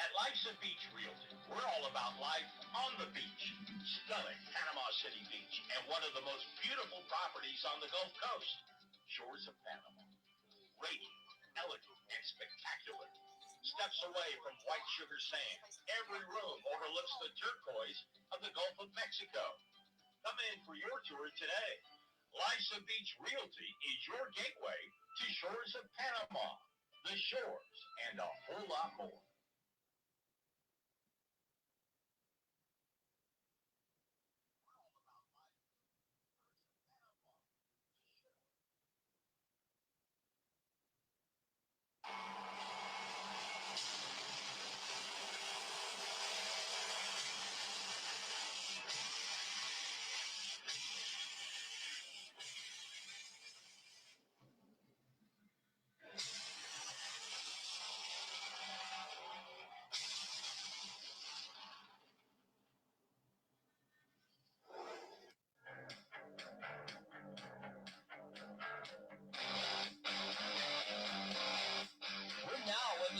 At Life's a Beach Realty, we're all about life on the beach. Stunning Panama City Beach and one of the most beautiful properties on the Gulf Coast. Shores of Panama. Radiant, elegant, and spectacular. Steps away from white sugar sand, every room overlooks the turquoise of the Gulf of Mexico. Come in for your tour today. Life's a Beach Realty is your gateway to Shores of Panama, the shores, and a whole lot more.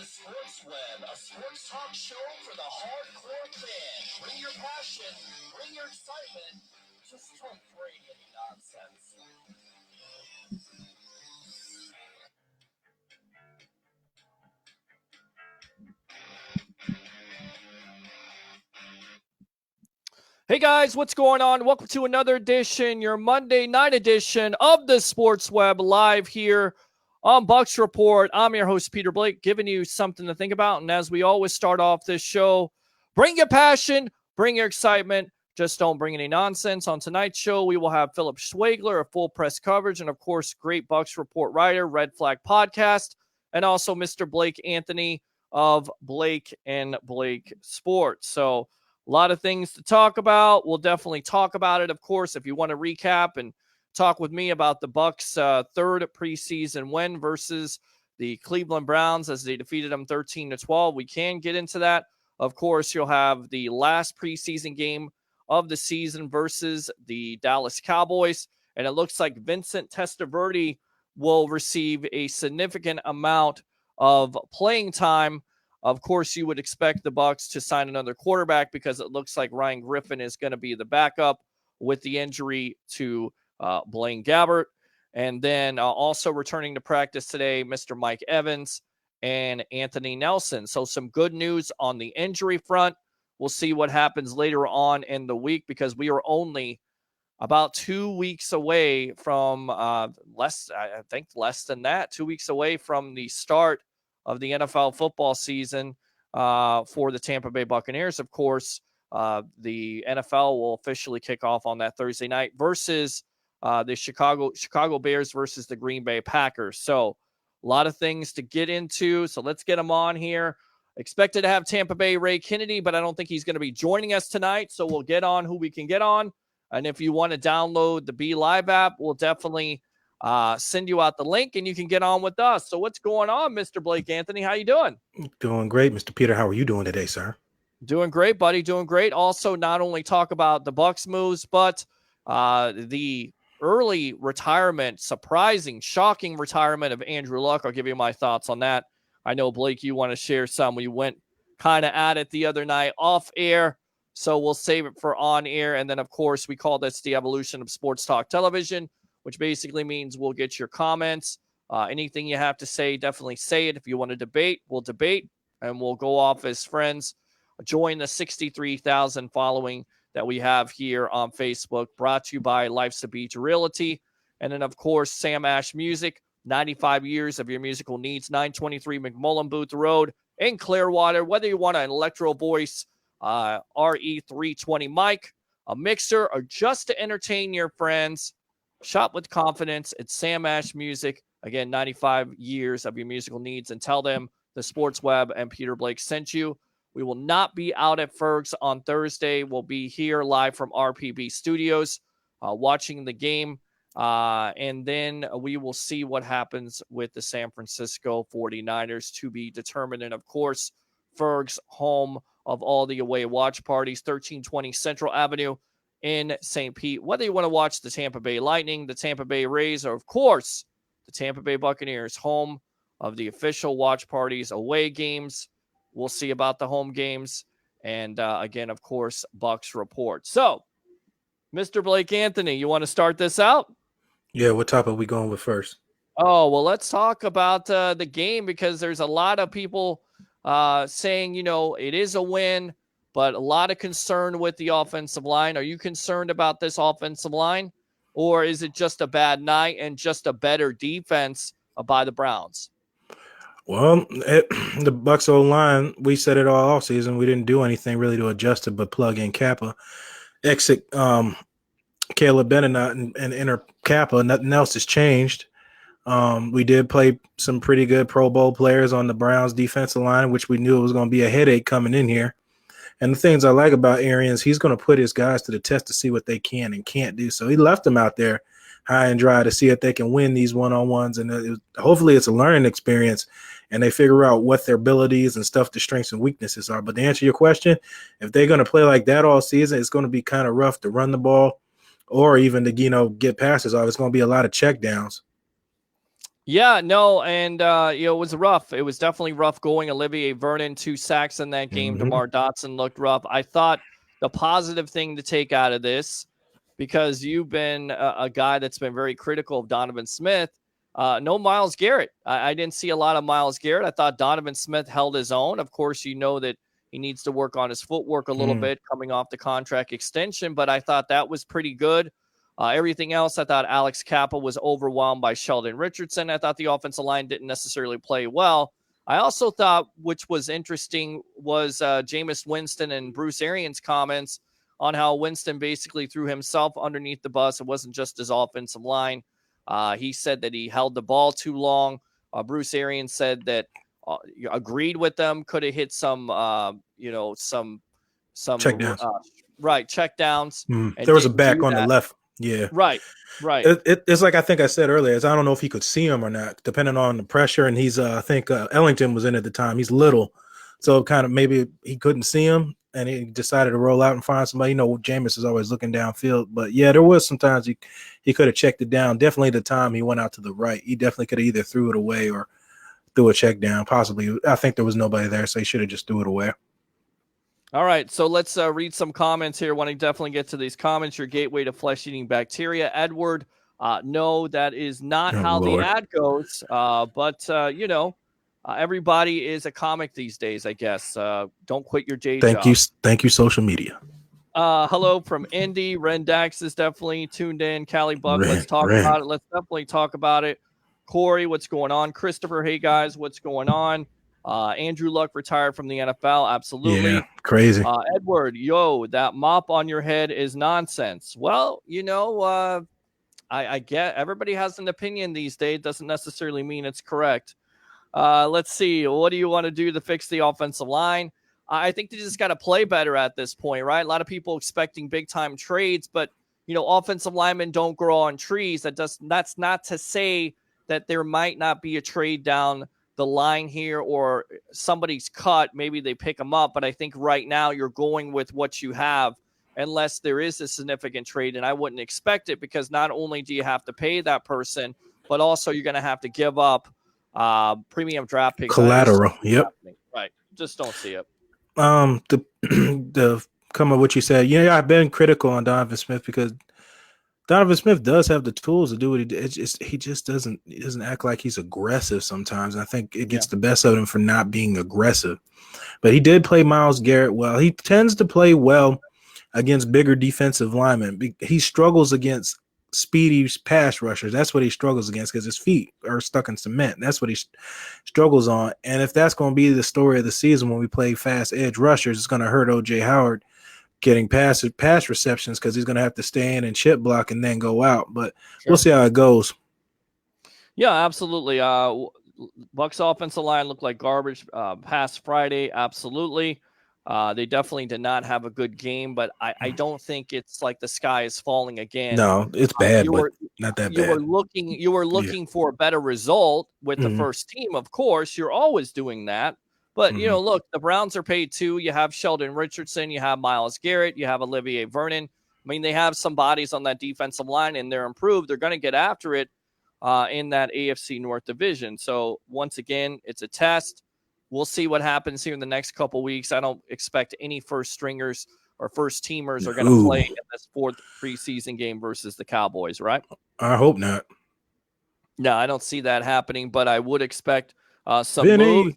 Sports Web, a sports talk show for the hardcore fan. Bring your passion, bring your excitement. Just don't bring any nonsense. Hey guys, what's going on? Welcome to another edition, your Monday night edition of the Sports Web, live here on Bucs Report. I'm your host, Peter Blake, giving you something to think about. And as we always start off this show, bring your passion, bring your excitement. Just don't bring any nonsense. On tonight's show, we will have Philip Schwagler of Full Press Coverage and, of course, great Bucs Report writer, Red Flag Podcast, and also Mr. Blake Anthony of Blake and Blake Sports. So a lot of things to talk about. We'll definitely talk about it, of course. If you want to recap and talk with me about the Bucs' third preseason win versus the Cleveland Browns as they defeated them 13-12, we can get into that. Of course, you'll have the last preseason game of the season versus the Dallas Cowboys, and it looks like Vincent Testaverde will receive a significant amount of playing time. Of course, you would expect the Bucs to sign another quarterback because it looks like Ryan Griffin is going to be the backup with the injury to Blaine Gabbert. And then also returning to practice today, Mr. Mike Evans and Anthony Nelson. So some good news on the injury front. We'll see what happens later on in the week because we are only about 2 weeks away from less than that, 2 weeks away from the start of the NFL football season for the Tampa Bay Buccaneers. Of course, the NFL will officially kick off on that Thursday night versus the Chicago Bears versus the Green Bay Packers. So a lot of things to get into. So let's get them on here. Expected to have Tampa Bay Ray Kennedy, but I don't think he's going to be joining us tonight. So we'll get on who we can get on. And if you want to download the Be Live app, we'll definitely send you out the link and you can get on with us. So what's going on, Mr. Blake Anthony? How you doing? Doing great, Mr. Peter. How are you doing today, sir? Doing great, buddy. Doing great. Also, not only talk about the Bucs moves, but the early retirement, surprising, shocking retirement of Andrew Luck. I'll give you my thoughts on that. I know, Blake, you want to share some. We went kind of at it the other night off air, so we'll save it for on air. And then, of course, we call this the evolution of sports talk television, which basically means we'll get your comments. Anything you have to say, definitely say it. If you want to debate, we'll debate, and we'll go off as friends. Join the 63,000 following that we have here on Facebook, brought to you by Life's a Beach Realty. And then, of course, Sam Ash Music, 95 years of your musical needs, 923 McMullen Booth Road in Clearwater. Whether you want an electro voice, RE320 mic, a mixer, or just to entertain your friends, shop with confidence. It's Sam Ash Music. Again, 95 years of your musical needs. And tell them the Sports Web and Peter Blake sent you. We will not be out at Ferg's on Thursday. We'll be here live from RPB Studios watching the game. And then we will see what happens with the San Francisco 49ers to be determined. And, of course, Ferg's home of all the away watch parties, 1320 Central Avenue in St. Pete. Whether you want to watch the Tampa Bay Lightning, the Tampa Bay Rays, or, of course, the Tampa Bay Buccaneers, home of the official watch parties, away games, we'll see about the home games. And again, of course, Bucs report. So, Mr. Blake Anthony, you want to start this out? Yeah, what topic are we going with first? Oh, well, let's talk about the game, because there's a lot of people saying, it is a win, but a lot of concern with the offensive line. Are you concerned about this offensive line, or is it just a bad night and just a better defense by the Browns? Well, the Bucs O-line, we said it all offseason. We didn't do anything really to adjust it, but plug in Kappa, exit Caleb Benenot, and enter Kappa. Nothing else has changed. We did play some pretty good Pro Bowl players on the Browns defensive line, which we knew it was going to be a headache coming in here. And the things I like about Arians, he's going to put his guys to the test to see what they can and can't do. So he left them out there high and dry to see if they can win these one-on-ones. And hopefully it's a learning experience, and they figure out what their abilities and stuff, their strengths and weaknesses are. But to answer your question, if they're going to play like that all season, it's going to be kind of rough to run the ball or even to, get passes off. It's going to be a lot of check downs. Yeah, no, and it was rough. It was definitely rough going. Olivier Vernon, 2 sacks in that game. Mm-hmm. DeMar Dotson looked rough. I thought the positive thing to take out of this, because you've been a guy that's been very critical of Donovan Smith, no Myles Garrett. I didn't see a lot of Myles Garrett. I thought Donovan Smith held his own. Of course, that he needs to work on his footwork a little bit coming off the contract extension, but I thought that was pretty good. Everything else, I thought Alex Kappa was overwhelmed by Sheldon Richardson. I thought the offensive line didn't necessarily play well. I also thought, which was interesting, was Jameis Winston and Bruce Arians' comments on how Winston basically threw himself underneath the bus. It wasn't just his offensive line. He said that he held the ball too long. Bruce Arians said that agreed with them, could have hit some Check downs. Check downs. There was a back on the left. Yeah. Right. It's like I think I said earlier, I don't know if he could see him or not, depending on the pressure. And he's, I think Ellington was in at the time. He's little. So kind of maybe he couldn't see him, and he decided to roll out and find somebody. Jameis is always looking downfield. But, yeah, there was sometimes he could have checked it down. Definitely the time he went out to the right. He definitely could have either threw it away or threw a check down, possibly. I think there was nobody there, so he should have just threw it away. All right, so let's read some comments here. Want to definitely get to these comments. Your gateway to flesh-eating bacteria. Edward, no, that is not how Lord. the ad goes. But everybody is a comic these days, I guess. Don't quit your day job. Thank you, social media. Hello from Indy. Ren Dax is definitely tuned in. Callie Buck, let's talk about it. Let's definitely talk about it. Corey, what's going on? Christopher, hey, guys, what's going on? Andrew Luck retired from the NFL. Absolutely. Yeah, crazy. Edward, that mop on your head is nonsense. Well, I get everybody has an opinion these days. Doesn't necessarily mean it's correct. Let's see. What do you want to do to fix the offensive line? I think they just got to play better at this point, right? A lot of people expecting big time trades, but offensive linemen don't grow on trees. That's not to say that there might not be a trade down the line here, or somebody's cut, maybe they pick them up. But I think right now you're going with what you have, unless there is a significant trade. And I wouldn't expect it, because not only do you have to pay that person, but also you're going to have to give up premium draft picks. Collateral. Yep. Right. Just don't see it. The come on what you said. I've been critical on Donovan Smith, because Donovan Smith does have the tools to do what he did. He just doesn't act like he's aggressive sometimes. And I think it gets the best of him for not being aggressive. But he did play Myles Garrett well. He tends to play well against bigger defensive linemen. He struggles against speedy pass rushers. That's what he struggles against, because his feet are stuck in cement. That's what he struggles on. And if that's going to be the story of the season when we play fast edge rushers, it's going to hurt O.J. Howard getting pass receptions, because he's going to have to stay in and chip block and then go out. But We'll see how it goes. Yeah, absolutely. Bucs offensive line looked like garbage past Friday. Absolutely. They definitely did not have a good game, but I don't think it's like the sky is falling again. No, it's bad, but not that bad. You were looking for a better result with the first team. Of course, you're always doing that. But, look, the Browns are paid too. You have Sheldon Richardson. You have Myles Garrett. You have Olivier Vernon. I mean, they have some bodies on that defensive line, and they're improved. They're going to get after it in that AFC North division. So, once again, it's a test. we'll see what happens here in the next couple weeks. I don't expect any first stringers or first teamers are going to play in this 4th preseason game versus the Cowboys, right? I hope not. No, I don't see that happening, but I would expect some Vinny. moves.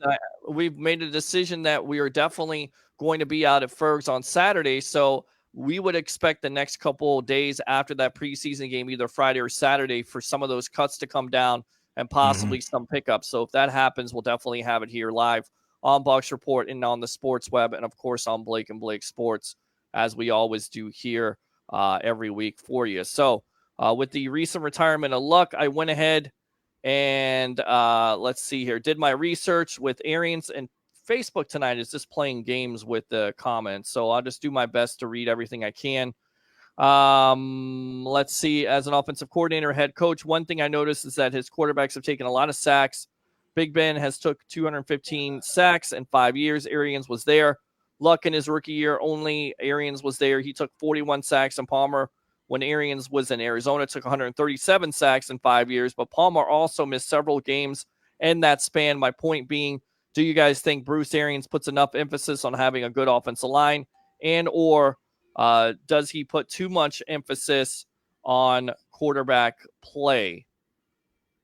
We've made a decision that we are definitely going to be out at Ferg's on Saturday, so we would expect the next couple of days after that preseason game, either Friday or Saturday, for some of those cuts to come down and possibly some pickups. So if that happens, we'll definitely have it here live on Bucs Report and on the Sports Web, and of course on Blake and Blake Sports, as we always do here every week for you. So with the recent retirement of Luck, I went ahead and let's see here, did my research with Arians, and Facebook tonight is just playing games with the comments. So I'll just do my best to read everything I can. Let's see. As an offensive coordinator, head coach, one thing I noticed is that his quarterbacks have taken a lot of sacks. Big Ben has took 215 sacks in 5 years. Arians was there. Luck in his rookie year, only Arians was there. He took 41 sacks, and Palmer, when Arians was in Arizona, took 137 sacks in 5 years. But Palmer also missed several games in that span. My point being, do you guys think Bruce Arians puts enough emphasis on having a good offensive line, and or does he put too much emphasis on quarterback play?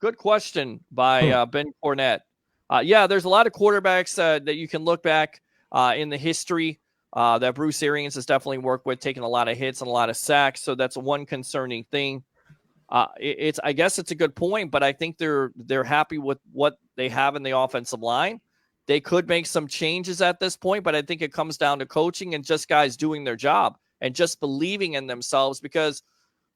Good question by Ben Cornett. Yeah, there's a lot of quarterbacks that you can look back in the history that Bruce Arians has definitely worked with, taking a lot of hits and a lot of sacks. So that's one concerning thing. I guess it's a good point, but I think they're happy with what they have in the offensive line. They could make some changes at this point, but I think it comes down to coaching and just guys doing their job and just believing in themselves, because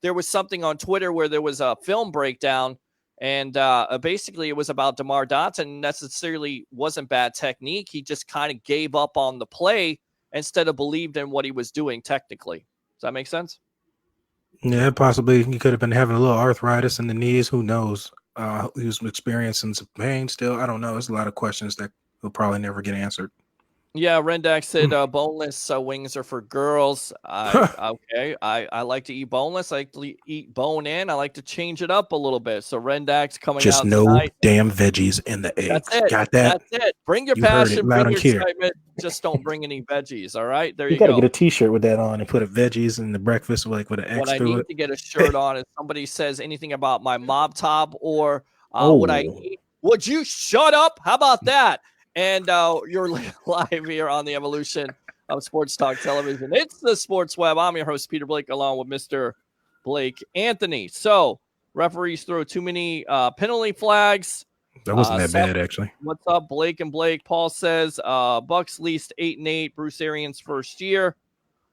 there was something on Twitter where there was a film breakdown, and basically it was about DeMar Dotson. Necessarily wasn't bad technique. He just kind of gave up on the play instead of believed in what he was doing technically. Does that make sense? Yeah, possibly. He could have been having a little arthritis in the knees. Who knows? He was experiencing some pain still. I don't know. There's a lot of questions that will probably never get answered. Yeah, Rendak said boneless wings are for girls. Okay, I like to eat boneless. I like to eat bone in. I like to change it up a little bit. So Rendak's coming Just out no tonight. damn veggies in the eggs. That's it. Got that? That's it. Bring your passion, bring your excitement. Just don't bring any veggies. All right, there you go. You gotta get a T-shirt with that on and put a veggies in the breakfast, like with an X. What I need to get a shirt on is somebody says anything about my mob top or what I eat. Would you shut up? How about that? And you're live here on the evolution of Sports Talk Television. It's the Sports Web. I'm your host, Peter Blake, along with Mr. Blake Anthony. So referees throw too many penalty flags. That wasn't that bad, actually. What's up, Blake and Blake? Paul says Bucs leased 8-8. Bruce Arians' first year.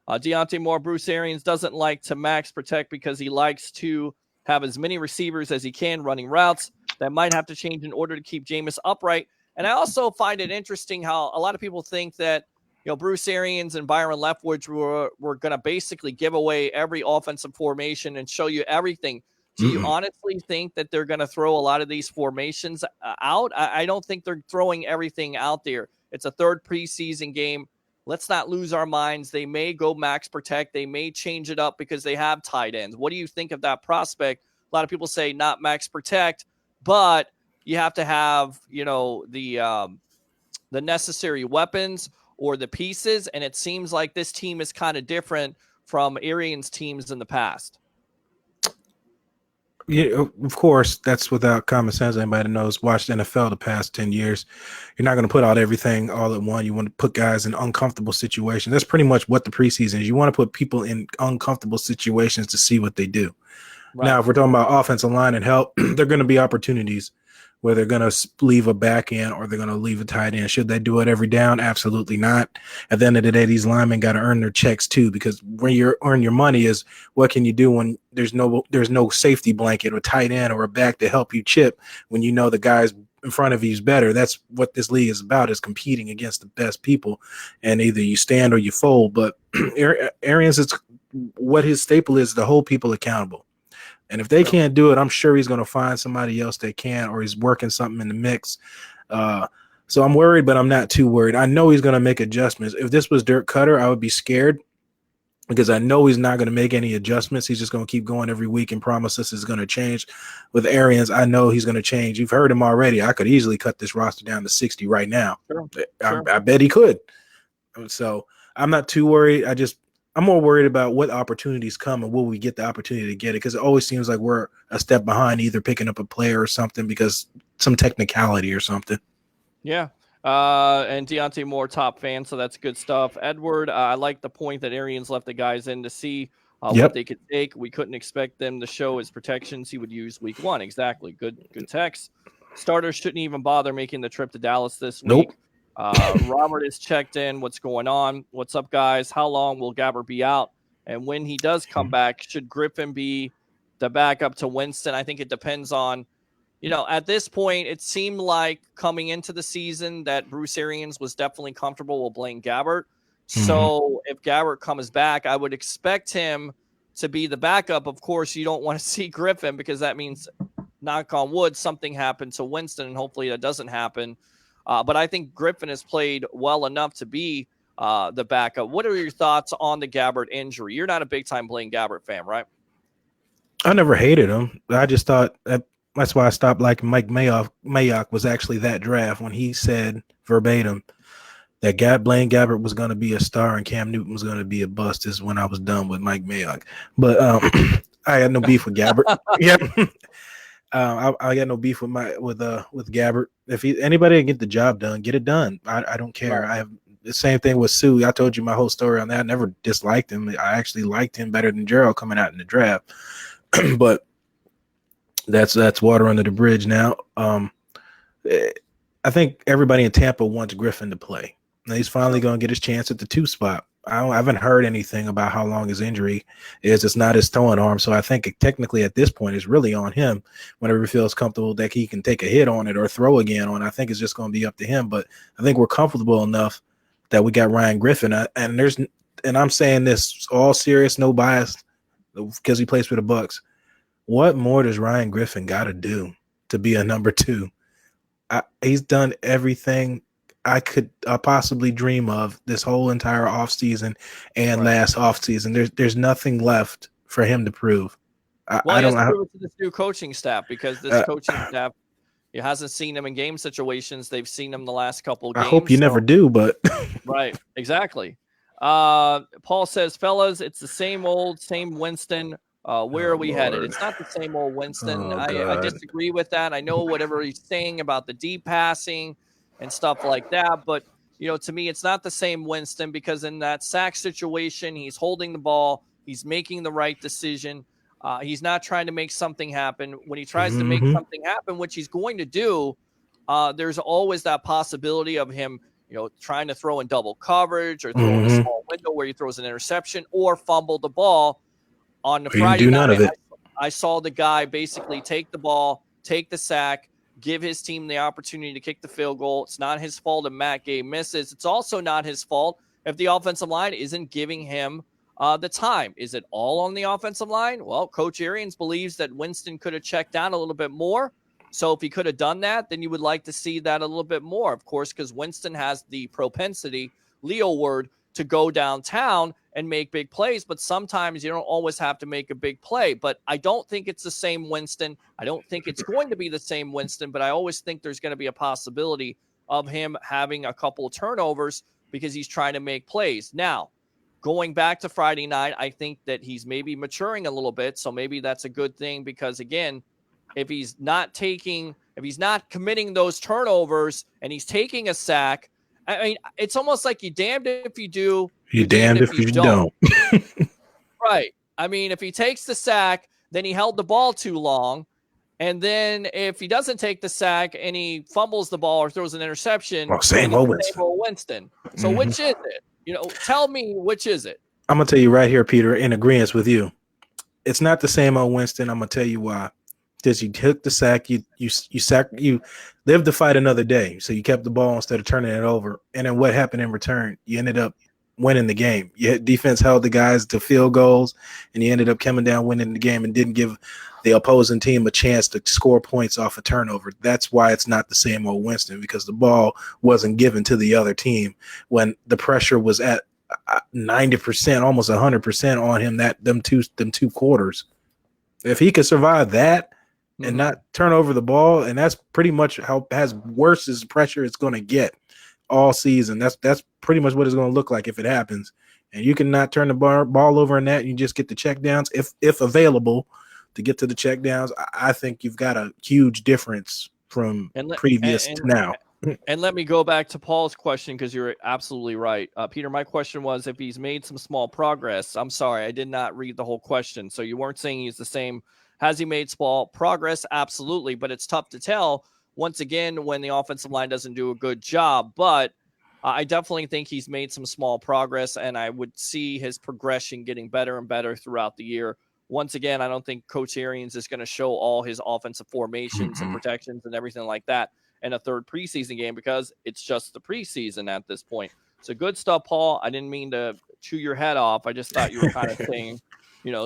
Deontay Moore, Bruce Arians doesn't like to max protect because he likes to have as many receivers as he can running routes. That might have to change in order to keep Jameis upright. And I also find it interesting how a lot of people think that, Bruce Arians and Byron Leftwich were going to basically give away every offensive formation and show you everything. Do you honestly think that they're going to throw a lot of these formations out? I don't think they're throwing everything out there. It's a third preseason game. Let's not lose our minds. They may go max protect. They may change it up because they have tight ends. What do you think of that prospect? A lot of people say not max protect, but you have to have, the necessary weapons or the pieces. And it seems like this team is kind of different from Arians' teams in the past. Yeah, of course, that's without common sense. Anybody that knows watched NFL the past 10 years, you're not going to put out everything all at once. You want to put guys in uncomfortable situations. That's pretty much what the preseason is. You want to put people in uncomfortable situations to see what they do. Right. Now, if we're talking about offensive line and help, there are going to be opportunities where they're going to leave a back end or they're going to leave a tight end. Should they do it every down? Absolutely not. At the end of the day, these linemen got to earn their checks too, because when you earn your money is what can you do when there's no safety blanket or tight end or a back to help you chip when you know the guys in front of you is better. That's what this league is about, is competing against the best people, and either you stand or you fold. But Arians, it's what his staple is, to hold people accountable. And if they can't do it, I'm sure he's going to find somebody else that can, or he's working something in the mix. So I'm worried, but I'm not too worried. I know he's going to make adjustments. If this was Dirk Cutter, I would be scared. because I know he's not going to make any adjustments. He's just going to keep going every week and promise us it's going to change. With Arians, I know he's going to change. You've heard him already. I could easily cut this roster down to 60 right now. Sure. I bet he could. So I'm not too worried. I'm more worried about what opportunities come and will we get the opportunity to get it, because it always seems like we're a step behind either picking up a player or something because some technicality or something. Yeah. And Deontay Moore, top fan, so that's good stuff. Edward, I like the point that Arians left the guys in to see what they could take. We couldn't expect them to show his protections he would use week 1. Exactly. Good text. Starters shouldn't even bother making the trip to Dallas this week. Robert is checked in. What's going on? What's up, guys? How long will Gabbert be out? And when he does come back, should Griffin be the backup to Winston? I think it depends on, at this point, it seemed like coming into the season that Bruce Arians was definitely comfortable with Blaine Gabbert. So if Gabbert comes back, I would expect him to be the backup. Of course, you don't want to see Griffin because that means, knock on wood, something happened to Winston, and hopefully that doesn't happen. But I think Griffin has played well enough to be the backup. What are your thoughts on the Gabbert injury? You're not a big-time Blaine Gabbert fan, right? I never hated him. I just thought that's why I stopped liking Mike Mayock was actually that draft when he said verbatim that Blaine Gabbert was going to be a star and Cam Newton was going to be a bust is when I was done with Mike Mayock. But I had no beef with Gabbert. I got no beef with Gabbert. If anybody can get the job done, get it done. I don't care. Right. I have the same thing with Sue. I told you my whole story on that. I never disliked him. I actually liked him better than Gerald coming out in the draft. But that's water under the bridge now. I think everybody in Tampa wants Griffin to play. Now he's finally going to get his chance at the 2 spot. I haven't heard anything about how long his injury is. It's not his throwing arm. So I think technically at this point it's really on him whenever he feels comfortable that he can take a hit on it or throw again on. I think it's just going to be up to him. But I think we're comfortable enough that we got Ryan Griffin. And I'm saying this all serious, no bias, because he plays for the Bucs. What more does Ryan Griffin got to do to be a number 2? He's done everything I could possibly dream of this whole entire offseason and last offseason. There's nothing left for him to prove. I don't know. Prove it to this new coaching staff, because this coaching staff, it hasn't seen him in game situations. They've seen him the last couple of games. I hope you never do, but right, exactly. Paul says, fellas, it's the same Winston. Where are we headed? It's not the same old Winston. I disagree with that. I know whatever he's saying about the deep passing and stuff like that, but to me, it's not the same Winston, because in that sack situation, he's holding the ball, he's making the right decision. He's not trying to make something happen. When he tries to make something happen, which he's going to do, there's always that possibility of him, trying to throw in double coverage or throw in a small window where he throws an interception or fumble the ball. On the Friday night, I saw the guy basically take the ball, take the sack, give his team the opportunity to kick the field goal. It's not his fault if Matt Gay misses. It's also not his fault if the offensive line isn't giving him the time. Is it all on the offensive line? Well, Coach Arians believes that Winston could have checked down a little bit more. So if he could have done that, then you would like to see that a little bit more, of course, because Winston has the propensity, Leo word, to go downtown and make big plays, but sometimes you don't always have to make a big play. But I don't think it's the same Winston. I don't think it's going to be the same Winston, but I always think there's going to be a possibility of him having a couple of turnovers because he's trying to make plays. Now, going back to Friday night, I think that he's maybe maturing a little bit, so maybe that's a good thing, because again, if he's not committing those turnovers and he's taking a sack, I mean, it's almost like you damned if you do, you're damned if you don't. Right. I mean, if he takes the sack, then he held the ball too long. And then if he doesn't take the sack and he fumbles the ball or throws an interception, same old Winston. So which is it? Tell me, which is it? I'm going to tell you right here, Peter, in agreement with you. It's not the same old Winston. I'm going to tell you why. Because you took the sack, you lived to fight another day. So you kept the ball instead of turning it over. And then what happened in return? You ended up winning the game. Your defense held the guys to field goals, and you ended up coming down winning the game and didn't give the opposing team a chance to score points off a turnover. That's why it's not the same old Winston, because the ball wasn't given to the other team when the pressure was at 90%, almost 100% on him them two quarters. If he could survive that and not turn over the ball, and that's pretty much how as worse as pressure it's going to get all season. That's pretty much what it's going to look like if it happens. And you can not turn the ball over in that, and you just get the check downs if available to get to the check downs. I think you've got a huge difference from previous to now. And let me go back to Paul's question, because you're absolutely right. Peter, my question was if he's made some small progress. I'm sorry, I did not read the whole question. So you weren't saying he's the same. Has he made small progress? Absolutely. But it's tough to tell, once again, when the offensive line doesn't do a good job. But I definitely think he's made some small progress, and I would see his progression getting better and better throughout the year. Once again, I don't think Coach Arians is going to show all his offensive formations and protections and everything like that in a third preseason game, because it's just the preseason at this point. So good stuff, Paul. I didn't mean to chew your head off. I just thought you were kind of saying,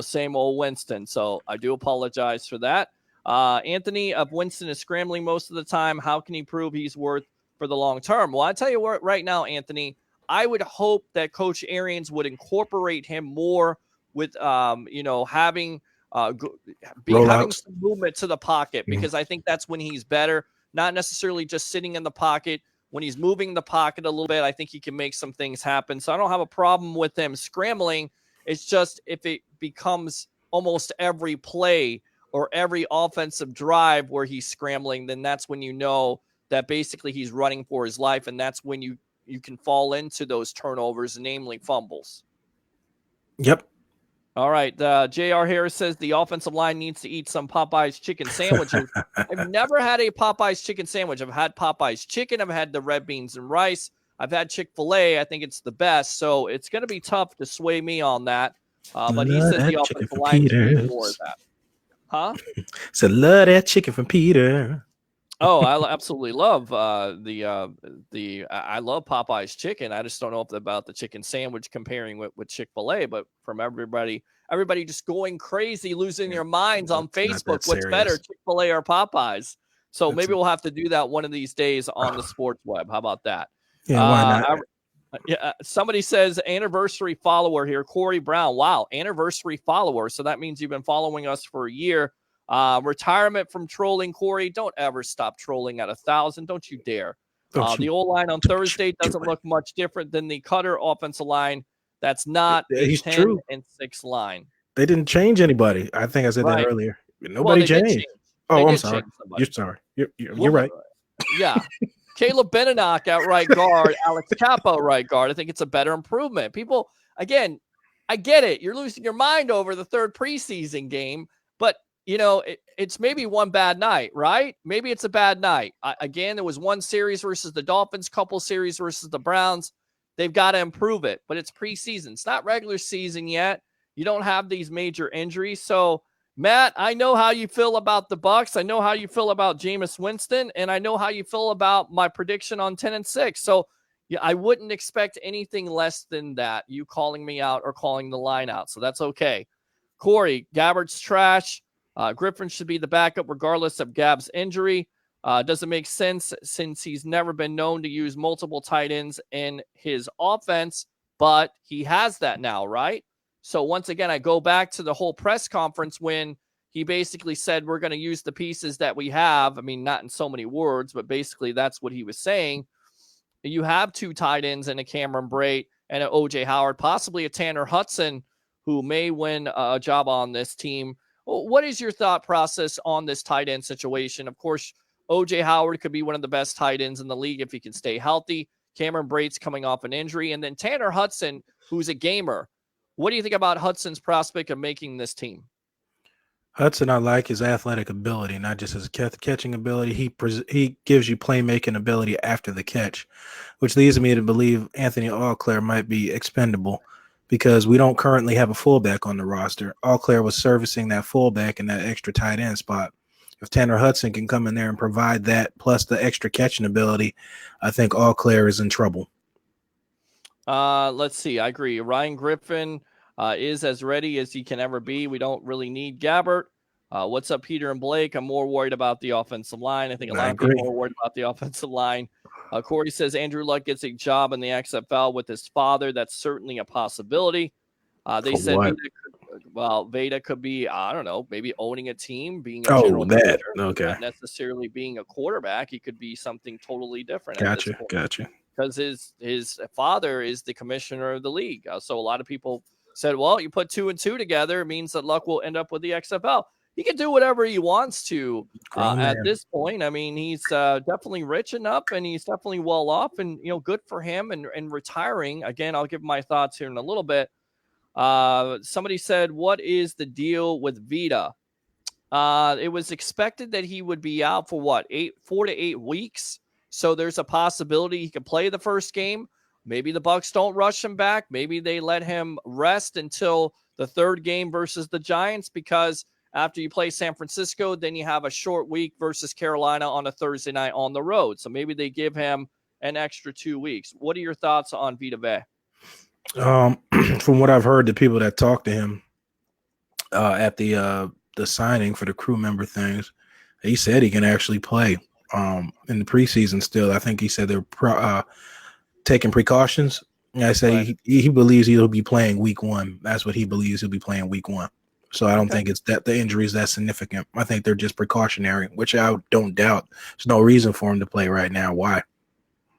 same old Winston. So I do apologize for that. Anthony, of Winston is scrambling most of the time. How can he prove he's worth for the long term? Well, I tell you what, right now, Anthony, I would hope that Coach Arians would incorporate him more with, having some movement to the pocket, because I think that's when he's better. Not necessarily just sitting in the pocket. When he's moving the pocket a little bit, I think he can make some things happen. So I don't have a problem with him scrambling. It's just if it becomes almost every play or every offensive drive where he's scrambling, then that's when you know that basically he's running for his life, and that's when you can fall into those turnovers, namely fumbles. Yep. All right. J.R. Harris says the offensive line needs to eat some Popeye's chicken sandwiches. I've never had a Popeye's chicken sandwich. I've had Popeye's chicken. I've had the red beans and rice. I've had Chick-fil-A. I think it's the best. So it's going to be tough to sway me on that. But he says the offensive line needs more of that. Huh? So love that chicken from Peter. Oh, I absolutely love I love Popeye's chicken. I just don't know about the chicken sandwich comparing with Chick-fil-A, but from everybody just going crazy, losing their minds on Facebook. What's better, Chick-fil-A or Popeyes? So maybe we'll have to do that one of these days on the sports web. How about that? Yeah, why not? Somebody says anniversary follower here, Corey Brown. Wow, anniversary follower. So that means you've been following us for a year. Retirement from trolling, Corey. Don't ever stop trolling at 1,000. Don't you dare. The old line on Thursday doesn't look much different than the Cutter offensive line. That's not a 10 and 6 line. They didn't change anybody. I think I said that earlier. Nobody changed. Oh, I'm sorry. You're sorry. You're right. Yeah. Caleb Beninock at right guard, Alex Capo right guard. I think it's a better improvement. People, again, I get it. You're losing your mind over the third preseason game, but it's maybe one bad night, right? Maybe it's a bad night. Again, there was one series versus the Dolphins, couple series versus the Browns. They've got to improve it, but it's preseason. It's not regular season yet. You don't have these major injuries. So, Matt, I know how you feel about the Bucs. I know how you feel about Jameis Winston, and I know how you feel about my prediction on 10 and 6. So, yeah, I wouldn't expect anything less than that, you calling me out or calling the line out. So that's okay. Corey, Gabbert's trash. Griffin should be the backup regardless of Gab's injury. Doesn't make sense since he's never been known to use multiple tight ends in his offense, but he has that now, right? So once again, I go back to the whole press conference when he basically said we're going to use the pieces that we have. I mean, not in so many words, but basically that's what he was saying. You have 2 tight ends and a Cameron Brate and an O.J. Howard, possibly a Tanner Hudson, who may win a job on this team. What is your thought process on this tight end situation? Of course, O.J. Howard could be one of the best tight ends in the league if he can stay healthy. Cameron Brate's coming off an injury. And then Tanner Hudson, who's a gamer. What do you think about Hudson's prospect of making this team? Hudson, I like his athletic ability, not just his catching ability. He gives you playmaking ability after the catch, which leads me to believe Anthony Auclair might be expendable because we don't currently have a fullback on the roster. Auclair was servicing that fullback in that extra tight end spot. If Tanner Hudson can come in there and provide that plus the extra catching ability, I think Auclair is in trouble. Let's see. I agree. Ryan Griffin is as ready as he can ever be. We don't really need Gabbert. What's up, Peter and Blake? I'm more worried about the offensive line. I think a lot of agree. people are worried about the offensive line. Corey says Andrew Luck gets a job in the XFL with his father. That's certainly a possibility. They said Veda could be, I don't know, maybe owning a team, being a general manager, not necessarily being a quarterback. He could be something totally different at this point. Gotcha. Because his father is the commissioner of the league. So a lot of people said, well, you put 2 and 2 together, it means that Luck will end up with the XFL. He can do whatever he wants to at this point. I mean, he's definitely rich enough, and he's definitely well off, and good for him. And retiring again, I'll give my thoughts here in a little bit. Somebody said, what is the deal with Vita? It was expected that he would be out for 4 to 8 weeks. So there's a possibility he could play the first game. Maybe the Bucs don't rush him back. Maybe they let him rest until the third game versus the Giants, because after you play San Francisco, then you have a short week versus Carolina on a Thursday night on the road. So maybe they give him an extra 2 weeks. What are your thoughts on Vita Vea? From what I've heard, the people that talked to him at the signing for the crew member things, he said he can actually play in the preseason still. I think he said they're taking precautions. I say he believes he'll be playing week 1. That's what he believes, he'll be playing week 1. So I don't think it's that the injury is that significant. I think they're just precautionary, which I don't doubt. There's no reason for him to play right now. Why?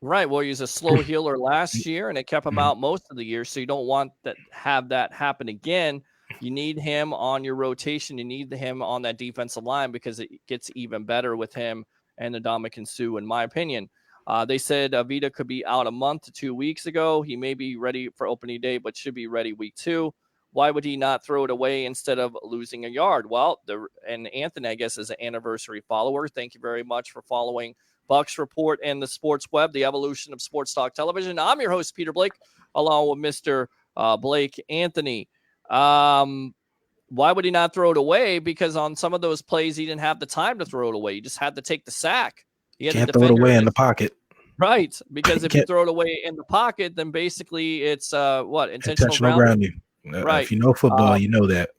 Right. Well, he was a slow healer last year, and it kept him out most of the year. So you don't want that have that happen again. You need him on your rotation. You need him on that defensive line, because it gets even better with him and Ndamukong Suh, in my opinion. They said Vita could be out a month to 2 weeks ago. He may be ready for opening day, but should be ready week 2. Why would he not throw it away instead of losing a yard? Well, and Anthony, I guess, is an anniversary follower. Thank you very much for following Bucs Report and the Sports Web, the evolution of sports talk television. I'm your host, Peter Blake, along with Mr. Blake Anthony. Why would he not throw it away? Because on some of those plays, he didn't have the time to throw it away. He just had to take the sack. He had Can't throw it away in the pocket. Right, because if you throw it away in the pocket, then basically it's intentional grounding. Right. If you know football, you know that.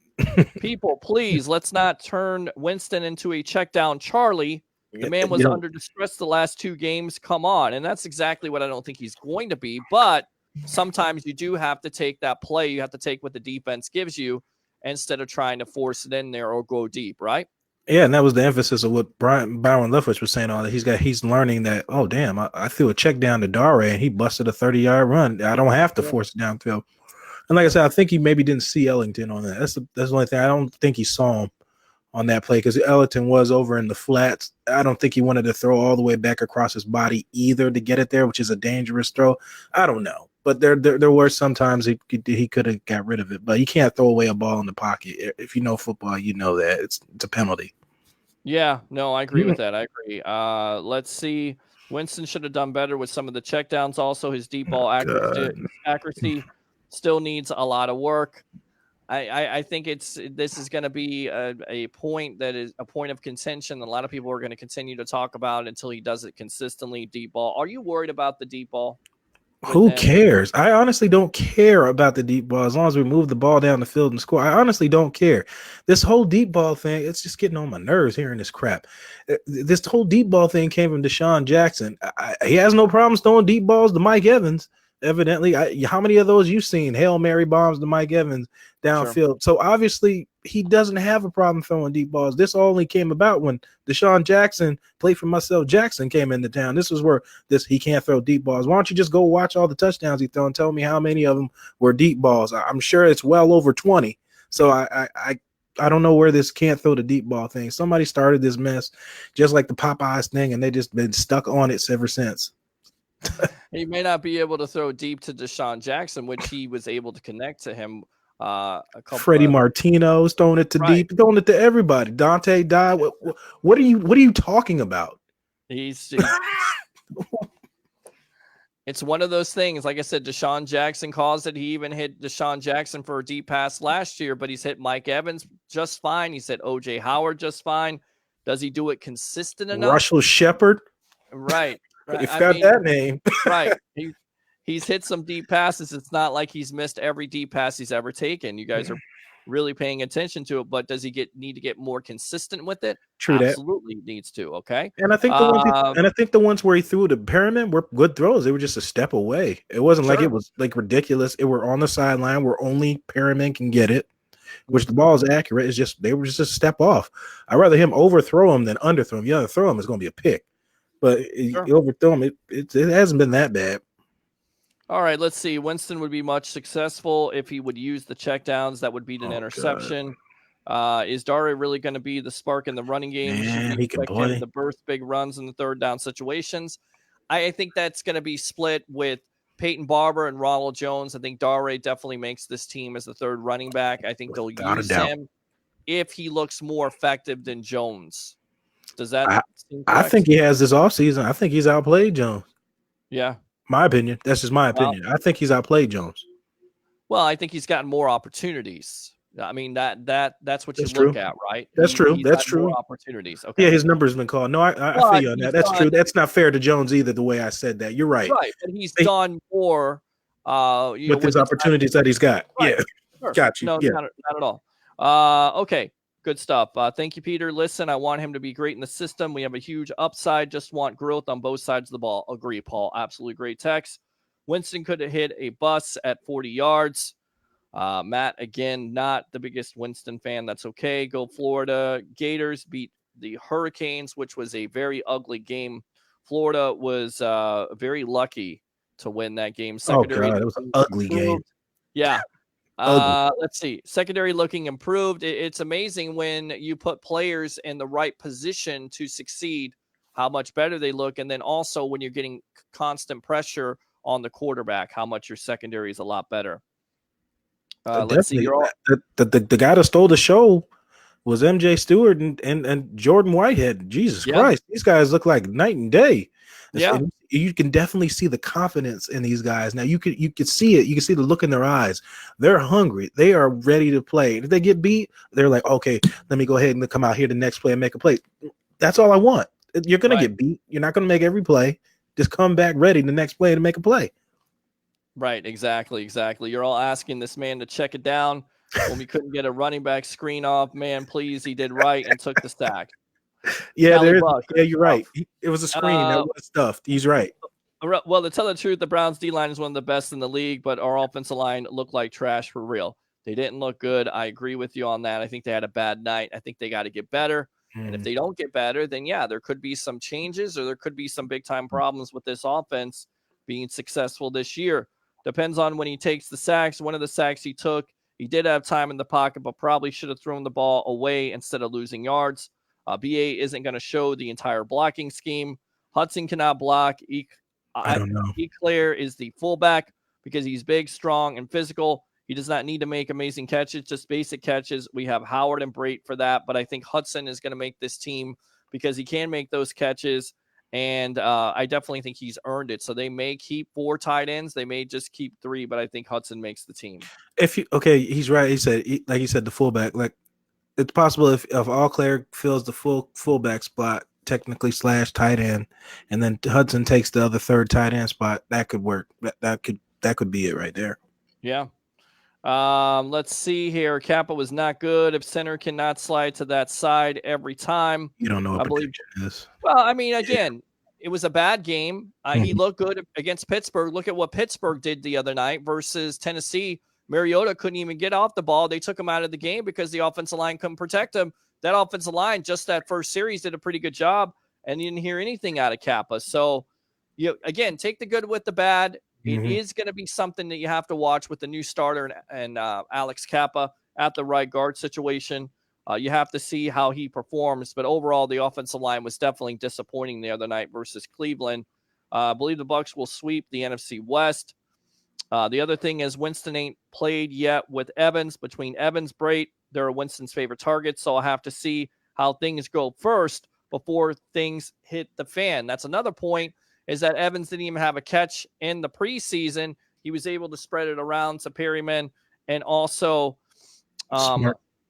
People, please, let's not turn Winston into a check down Charlie. The man was under distress the last 2 games. Come on. And that's exactly what I don't think he's going to be. But sometimes you do have to take that play. You have to take what the defense gives you instead of trying to force it in there or go deep, right? Yeah, and that was the emphasis of what Byron Leftwich was saying. All that he's learning that. Oh, damn! I threw a check down to Dare and he busted a 30-yard run. I don't have to force it downfield. And like I said, I think he maybe didn't see Ellington on that. That's the only thing. I don't think he saw him on that play, because Ellington was over in the flats. I don't think he wanted to throw all the way back across his body either to get it there, which is a dangerous throw. I don't know. But there were some times he could have got rid of it. But you can't throw away a ball in the pocket. If you know football, you know that. It's a penalty. Yeah, no, I agree with that. I agree. Let's see. Winston should have done better with some of the checkdowns. Also, his deep ball accuracy still needs a lot of work. I think this is going to be a point that is a point of contention. A lot of people are going to continue to talk about until he does it consistently. Deep ball. Are you worried about the deep ball? Who cares? I honestly don't care about the deep ball as long as we move the ball down the field and score. I honestly don't care. This whole deep ball thing, it's just getting on my nerves hearing this crap. This whole deep ball thing came from Deshaun Jackson. He has no problems throwing deep balls to Mike Evans. Evidently, how many of those you've seen? Hail Mary bombs to Mike Evans downfield. Sure. So obviously he doesn't have a problem throwing deep balls. This only came about when Deshaun Jackson, played for myself, Jackson, came into town. This is where he can't throw deep balls. Why don't you just go watch all the touchdowns he threw and tell me how many of them were deep balls? I'm sure it's well over 20. So I don't know where this can't throw the deep ball thing. Somebody started this mess just like the Popeyes thing, and they just been stuck on it ever since. He may not be able to throw deep to Deshaun Jackson, which he was able to connect to him. Freddie Martino's throwing it to deep, throwing it to everybody. Dante died. What are you talking about? It's one of those things. Like I said, Deshaun Jackson caused it. He even hit Deshaun Jackson for a deep pass last year, but he's hit Mike Evans just fine. He's hit OJ Howard just fine. Does he do it consistent enough? Russell Shepard, right? You've got that name. Right. He's hit some deep passes. It's not like he's missed every deep pass he's ever taken. You guys are really paying attention to it. But does he need to get more consistent with it? True that. Absolutely needs to. Okay. And I think the ones where he threw the pyramid were good throws. They were just a step away. It wasn't like it was like ridiculous. It were on the sideline where only pyramid can get it, which the ball is accurate. It's just they were just a step off. I'd rather him overthrow him than underthrow him. You underthrow him is going to be a pick, but you overthrow him. It hasn't been that bad. All right, let's see. Winston would be much successful if he would use the checkdowns. That would beat an interception. Is Dare really going to be the spark in the running game? Man, he can play. The burst big runs in the third down situations. I think that's going to be split with Peyton Barber and Ronald Jones. I think Dare definitely makes this team as the third running back. I think they'll use him if he looks more effective than Jones. Does that seem correct? I think he has this offseason. I think he's outplayed Jones. Yeah. My opinion. That's just my opinion. I think he's outplayed Jones. Well, I think he's gotten more opportunities. I mean, that's what you look at, right? That's true. That's true. More opportunities. Okay. Yeah, his number's been called. No, I feel you on that. That's true. That's not fair to Jones either, the way I said that. You're right. Right. But he's done more with his opportunities that he's got. Right. Yeah. Sure. Got you. No, yeah. not at all. Okay. Good stuff. Thank you, Peter. Listen, I want him to be great in the system. We have a huge upside. Just want growth on both sides of the ball. Agree, Paul. Absolutely great text. Winston could have hit a bus at 40 yards. Matt, again, not the biggest Winston fan. That's okay. Go Florida. Gators beat the Hurricanes, which was a very ugly game. Florida was very lucky to win that game. Secondary, it was an ugly game. Yeah. Let's see. Secondary looking improved. It's amazing when you put players in the right position to succeed, how much better they look. And then also when you're getting constant pressure on the quarterback, how much your secondary is a lot better. Let's see. The guy that stole the show was MJ Stewart and Jordan Whitehead. Jesus Christ. These guys look like night and day. Yeah. And you can definitely see the confidence in these guys. Now you could see it. You can see the look in their eyes. They're hungry. They are ready to play. If they get beat, they're like, okay, let me go ahead and come out here the next play and make a play. That's all I want. You're going to get beat. You're not going to make every play. Just come back ready the next play to make a play. Right. Exactly. You're all asking this man to check it down when we couldn't get a running back screen off. Man, please, he did right and took the sack. Yeah, you're right. It was a screen that was stuffed. He's right. Well, to tell the truth, the Browns D-line is one of the best in the league, but our offensive line looked like trash for real. They didn't look good. I agree with you on that. I think they had a bad night. I think they got to get better. And if they don't get better, then there could be some changes or there could be some big-time problems with this offense being successful this year. Depends on when he takes the sacks. One of the sacks he took, he did have time in the pocket, but probably should have thrown the ball away instead of losing yards. BA isn't going to show the entire blocking scheme. Hudson cannot block. I don't know. Eclair is the fullback because he's big, strong, and physical. He does not need to make amazing catches, just basic catches. We have Howard and Brait for that, but I think Hudson is going to make this team because he can make those catches, and I definitely think he's earned it. So they may keep 4 tight ends. They may just keep 3, but I think Hudson makes the team. He's right. He said, the fullback. Like, it's possible if Eclair fills the fullback spot, technically / tight end, and then Hudson takes the other third tight end spot, that could work. That could be it right there. Yeah. Let's see here. Kappa was not good. If center cannot slide to that side every time, you don't know what protection is. Well, I mean, again, it was a bad game. He looked good against Pittsburgh. Look at what Pittsburgh did the other night versus Tennessee. Mariota couldn't even get off the ball. They took him out of the game because the offensive line couldn't protect him. That offensive line, just that first series, did a pretty good job, and you didn't hear anything out of Kappa. So, again, take the good with the bad. It is going to be something that you have to watch with the new starter and Alex Kappa at the right guard situation. You have to see how he performs. But overall, the offensive line was definitely disappointing the other night versus Cleveland. I believe the Bucs will sweep the NFC West. The other thing is Winston ain't played yet with Evans. Between Evans, Brait, they're Winston's favorite targets. So I'll have to see how things go first before things hit the fan. That's another point, is that Evans didn't even have a catch in the preseason. He was able to spread it around to Perryman and also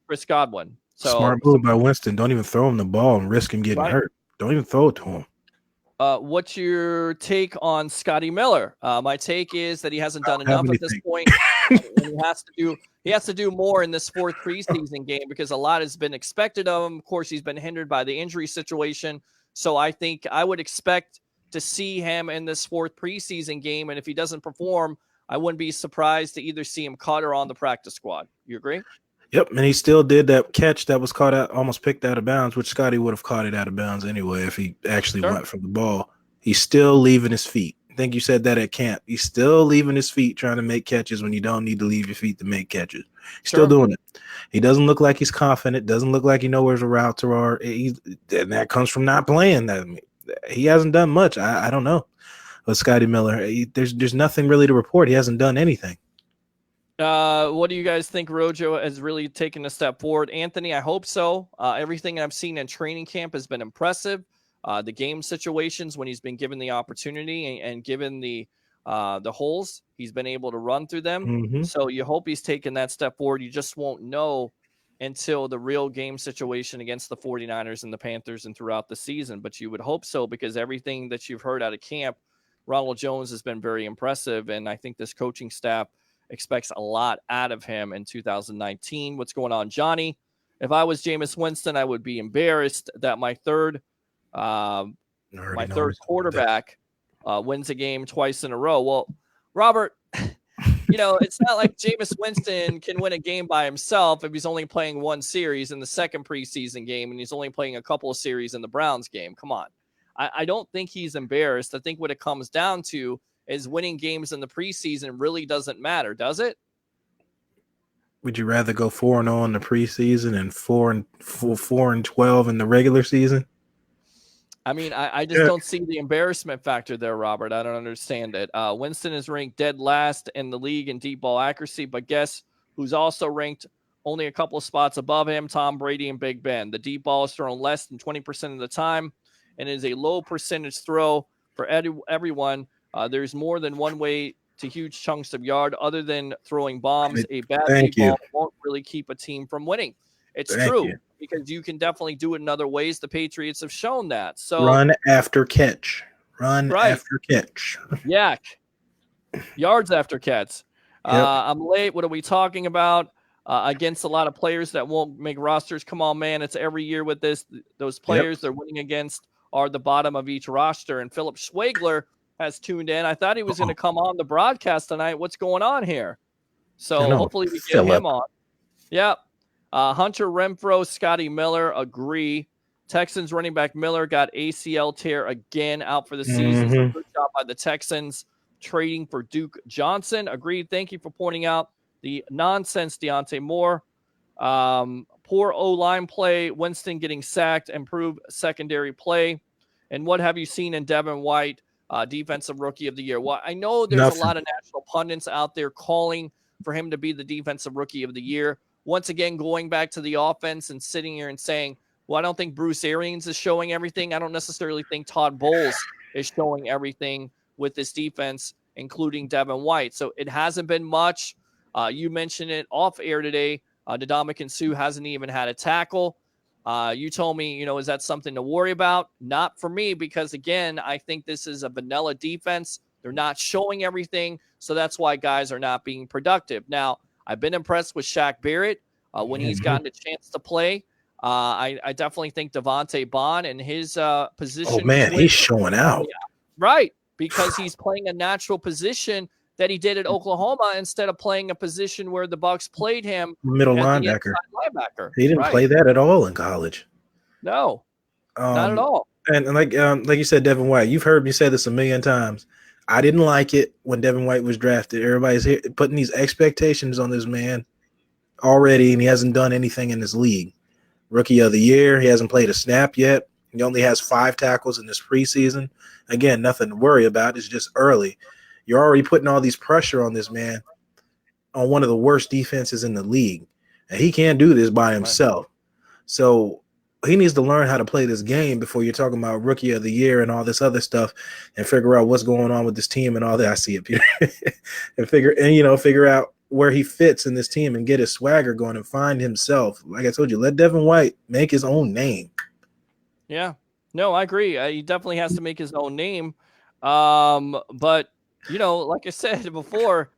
Chris Godwin. So smart move by Winston. Don't even throw him the ball and risk him getting hurt. Don't even throw it to him. What's your take on Scotty Miller? My take is that he hasn't done enough at this point. And he has to do more in this fourth preseason game because a lot has been expected of him. Of course, he's been hindered by the injury situation. So I think I would expect to see him in this fourth preseason game. And if he doesn't perform, I wouldn't be surprised to either see him cut or on the practice squad. You agree? Yep, and he still did that catch that was caught out, almost picked out of bounds, which Scotty would have caught it out of bounds anyway if he actually went for the ball. He's still leaving his feet. I think you said that at camp. He's still leaving his feet trying to make catches when you don't need to leave your feet to make catches. He's still doing it. He doesn't look like he's confident. Doesn't look like he knows where the routes are. And that comes from not playing. He hasn't done much. I don't know. With Scotty Miller, there's nothing really to report. He hasn't done anything. What do you guys think Rojo has really taken a step forward? Anthony, I hope so. Everything I've seen in training camp has been impressive. The game situations when he's been given the opportunity and given the holes, he's been able to run through them. Mm-hmm. So you hope he's taken that step forward. You just won't know until the real game situation against the 49ers and the Panthers and throughout the season. But you would hope so because everything that you've heard out of camp, Ronald Jones has been very impressive. And I think this coaching staff expects a lot out of him in 2019. What's going on, Johnny? If I was Jameis Winston, I would be embarrassed that my third quarterback wins a game twice in a row. Well, Robert, it's not like Jameis Winston can win a game by himself if he's only playing one series in the second preseason game and he's only playing a couple of series in the Browns game. Come on. I don't think he's embarrassed. I think what it comes down to is winning games in the preseason really doesn't matter, does it? Would you rather go 4-0 in the preseason and 4-12 in the regular season? I mean, I just don't see the embarrassment factor there, Robert. I don't understand it. Winston is ranked dead last in the league in deep ball accuracy, but guess who's also ranked only a couple of spots above him? Tom Brady and Big Ben. The deep ball is thrown less than 20% of the time and is a low percentage throw for everyone. There's more than one way to huge chunks of yard other than throwing bombs. A bad deep ball won't really keep a team from winning. It's true. Because you can definitely do it in other ways. The Patriots have shown that. So run after catch. After catch. Yak. Yards after catch. Yep. I'm late. What are we talking about? Against a lot of players that won't make rosters. Come on, man. It's every year with this. Those players they're winning against are the bottom of each roster. And Philip Schwegler has tuned in. I thought he was going to come on the broadcast tonight. What's going on here? So hopefully we get him on. Yep. Hunter Renfrow, Scotty Miller, agree. Texans running back Miller got ACL tear again, out for the season. So good job by the Texans trading for Duke Johnson. Agreed. Thank you for pointing out the nonsense, Deontay Moore. Poor O-line play. Winston getting sacked. Improved secondary play. And what have you seen in Devin White, defensive rookie of the year? Well, I know there's a lot of national pundits out there calling for him to be the defensive rookie of the year. Once again, going back to the offense and sitting here and saying, well, I don't think Bruce Arians is showing everything. I don't necessarily think Todd Bowles is showing everything with this defense, including Devin White. So it hasn't been much. You mentioned it off air today. Ndamukong Suh hasn't even had a tackle. You told me, is that something to worry about? Not for me, because, again, I think this is a vanilla defense. They're not showing everything, so that's why guys are not being productive. Now, I've been impressed with Shaq Barrett when he's gotten a chance to play. I definitely think Devontae Bond and his position. Oh, man, he's showing out. Right, because he's playing a natural position that he did at Oklahoma instead of playing a position where the Bucs played him. Middle linebacker. He didn't play that at all in college. No, not at all. And like you said, Devin White, you've heard me say this a million times. I didn't like it when Devin White was drafted. Everybody's here putting these expectations on this man already, and he hasn't done anything in this league. Rookie of the year, he hasn't played a snap yet. He only has 5 tackles in this preseason. Again, nothing to worry about. It's just early. You're already putting all these pressure on this man on one of the worst defenses in the league. And he can't do this by himself. So he needs to learn how to play this game before you're talking about rookie of the year and all this other stuff and figure out what's going on with this team and all that. I see it, Peter. and figure out where he fits in this team and get his swagger going and find himself. Like I told you, let Devin White make his own name. Yeah. No, I agree. He definitely has to make his own name. But like I said before,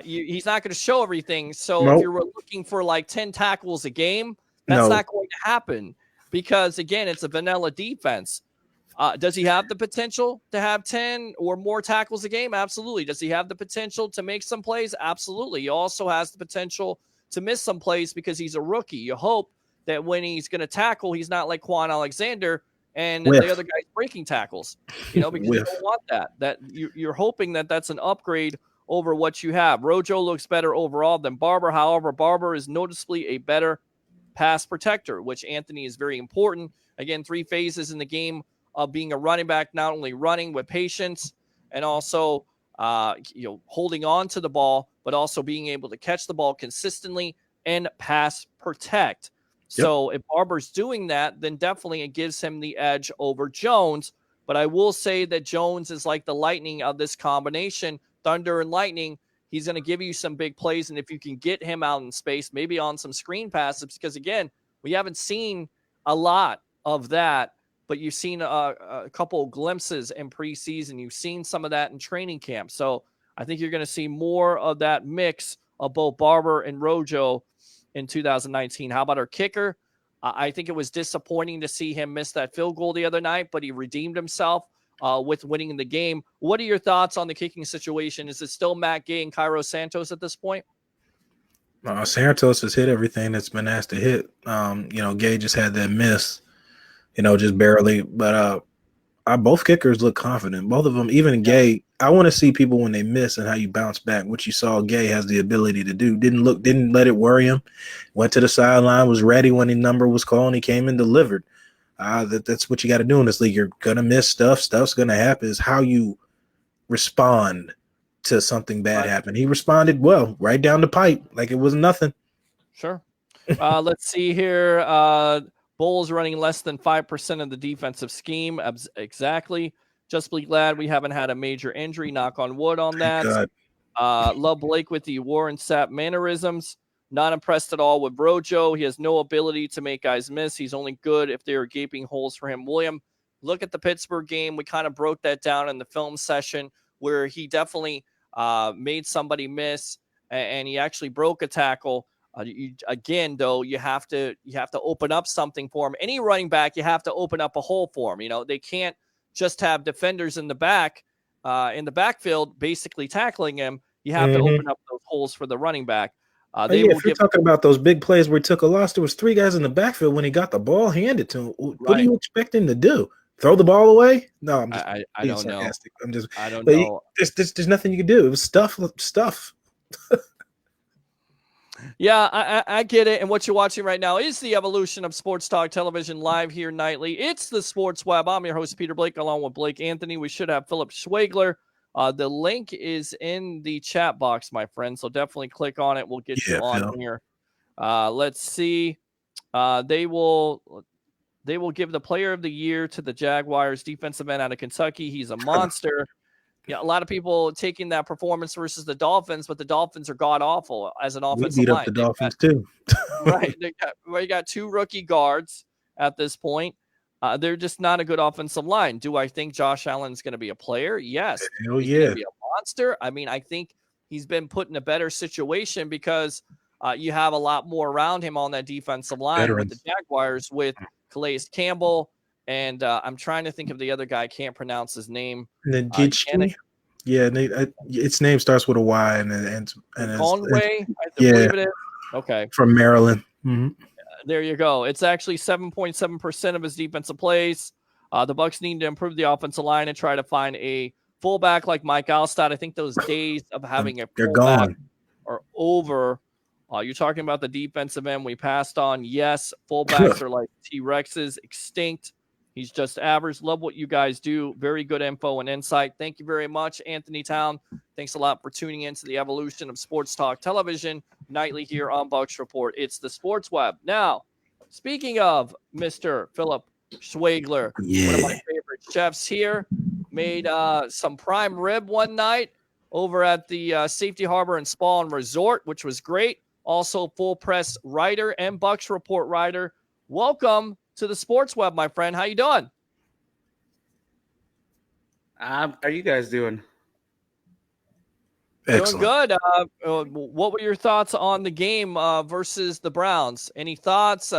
he's not going to show everything. So if Nope. you're looking for like 10 tackles a game, that's No. not going to happen because again, it's a vanilla defense. Does he have the potential to have 10 or more tackles a game? Absolutely. Does he have the potential to make some plays? Absolutely. He also has the potential to miss some plays because he's a rookie. You hope that when he's going to tackle, he's not like Quan Alexander and the other Whiff. guy's breaking tackles, because you Whiff. don't want that. You're hoping that that's an upgrade over what you have. Rojo looks better overall than Barber. However, Barber is noticeably a better pass protector, which Anthony is very important. Again, 3 phases in the game of being a running back, not only running with patience and also holding on to the ball, but also being able to catch the ball consistently and pass protect. Yep. So if Barber's doing that, then definitely it gives him the edge over Jones. But I will say that Jones is like the lightning of this combination, thunder and lightning. He's going to give you some big plays. And if you can get him out in space, maybe on some screen passes, because again, we haven't seen a lot of that, but you've seen a couple of glimpses in preseason. You've seen some of that in training camp. So I think you're going to see more of that mix of both Barber and Rojo in 2019. How about our kicker? I think it was disappointing to see him miss that field goal the other night, but he redeemed himself with winning the game. What are your thoughts on the kicking situation? Is it still Matt Gay and Cairo Santos at this point? Santos has hit everything that's been asked to hit. Gay just had that miss, just barely. But both kickers look confident. Both of them, even Gay. I want to see people when they miss and how you bounce back. What you saw Gay has the ability to do. Didn't let it worry him. Went to the sideline, was ready when the number was called, and he came and delivered. That's what you got to do in this league. You're gonna miss stuff. Stuff's gonna happen. It's how you respond to something bad happen. He responded well, right down the pipe, like it was nothing. Sure. Let's see here. Bulls running less than 5% of the defensive scheme. Exactly. Just be glad we haven't had a major injury. Knock on wood on that. Love Blake with the Warren Sapp mannerisms. Not impressed at all with Rojo. He has no ability to make guys miss. He's only good if there are gaping holes for him. William, look at the Pittsburgh game. We kind of broke that down in the film session where he definitely made somebody miss and he actually broke a tackle. Again, though, you have to open up something for him. Any running back, you have to open up a hole for him. They can't just have defenders in the backfield, basically tackling him. You have to open up those holes for the running back. If you're talking about those big plays where he took a loss, there was 3 guys in the backfield when he got the ball handed to him. What do you expect him to do? Throw the ball away? No, I'm just I don't sarcastic. know. I don't know. There's nothing you can do. It was stuff. Yeah, I get it. And what you're watching right now is the evolution of Sports Talk Television live here nightly. It's the Sports Web. I'm your host, Peter Blake, along with Blake Anthony. We should have Philip Schwegler. The link is in the chat box, my friend. So definitely click on it. We'll get you on here. Let's see. They will give the player of the year to the Jaguars defensive end out of Kentucky. He's a monster. Yeah, a lot of people taking that performance versus the Dolphins, but the Dolphins are god awful as an offensive line. We beat up the Dolphins too. Right. They got 2 rookie guards at this point. They're just not a good offensive line. Do I think Josh Allen's going to be a player? Yes. Hell He's yeah. going to be a monster. I mean, I think he's been put in a better situation because you have a lot more around him on that defensive line with the Jaguars with Calais Campbell. And I'm trying to think of the other guy. I can't pronounce his name. Its name starts with a Y and Conway, I believe it is. Okay. From Maryland. Mm-hmm. There you go. It's actually 7.7% of his defensive plays. The Bucs need to improve the offensive line and try to find a fullback like Mike Alstott. I think those days of having a fullback are over. You're talking about the defensive end we passed on. Yes, fullbacks are like T-Rexes, extinct. He's just average. Love what you guys do. Very good info and insight. Thank you very much, Anthony Town. Thanks a lot for tuning in to the evolution of Sports Talk Television nightly here on Bucs Report. It's the Sports Web. Now, speaking of Mr. Philip Schwegler, one of my favorite chefs here, made some prime rib one night over at the Safety Harbor and Spa and Resort, which was great. Also, full press writer and Bucs Report writer. Welcome to the Sports Web, my friend. How you doing? How are you guys doing? Excellent. Doing good. What were your thoughts on the game versus the Browns? Any thoughts?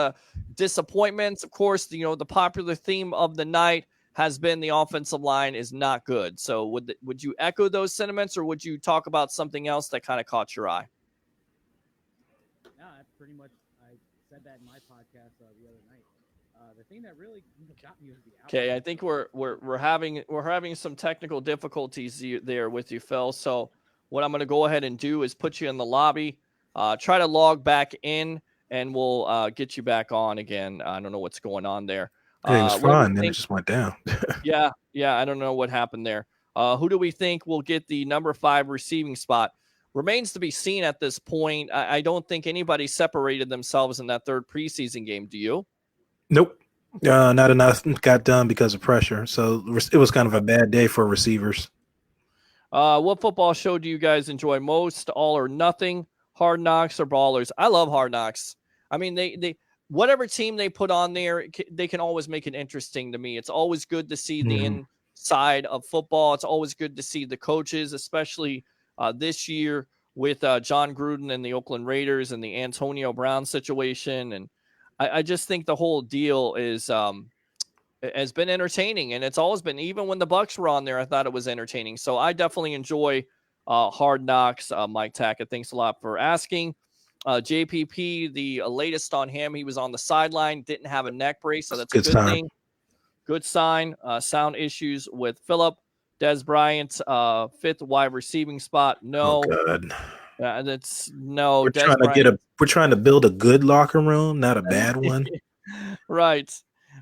Disappointments? Of course, the popular theme of the night has been the offensive line is not good. So would you echo those sentiments, or would you talk about something else that kind of caught your eye? No, that's pretty much. I said that in my podcast the other night. The thing that really got me was the outcome. Okay, I think we're having some technical difficulties there with you, Phil. So what I'm going to go ahead and do is put you in the lobby, try to log back in, and we'll get you back on again. I don't know what's going on there. It was What do fun, we then it think- just went down. yeah, I don't know what happened there. Who do we think will get the number 5 receiving spot? Remains to be seen at this point. I don't think anybody separated themselves in that third preseason game. Do you? Nope. Not enough got done because of pressure. So it was kind of a bad day for receivers. What football show do you guys enjoy most? All or Nothing, Hard Knocks, or Ballers? I love Hard Knocks. I mean, they whatever team they put on there, they can always make it interesting to me. It's always good to see the inside of football. It's always good to see the coaches, especially this year with John Gruden and the Oakland Raiders and the Antonio Brown situation. And I just think the whole deal has been entertaining, and it's always been. Even when the Bucs were on there, I thought it was entertaining. So I definitely enjoy Hard Knocks. Mike Tackett, thanks a lot for asking. JPP, the latest on him, he was on the sideline, didn't have a neck brace, so that's a good thing. Good sign. Sound issues with Philip. Des Bryant, 5th wide receiving spot. No. Oh, God. That's no. We're trying to build a good locker room, not a bad one. Right.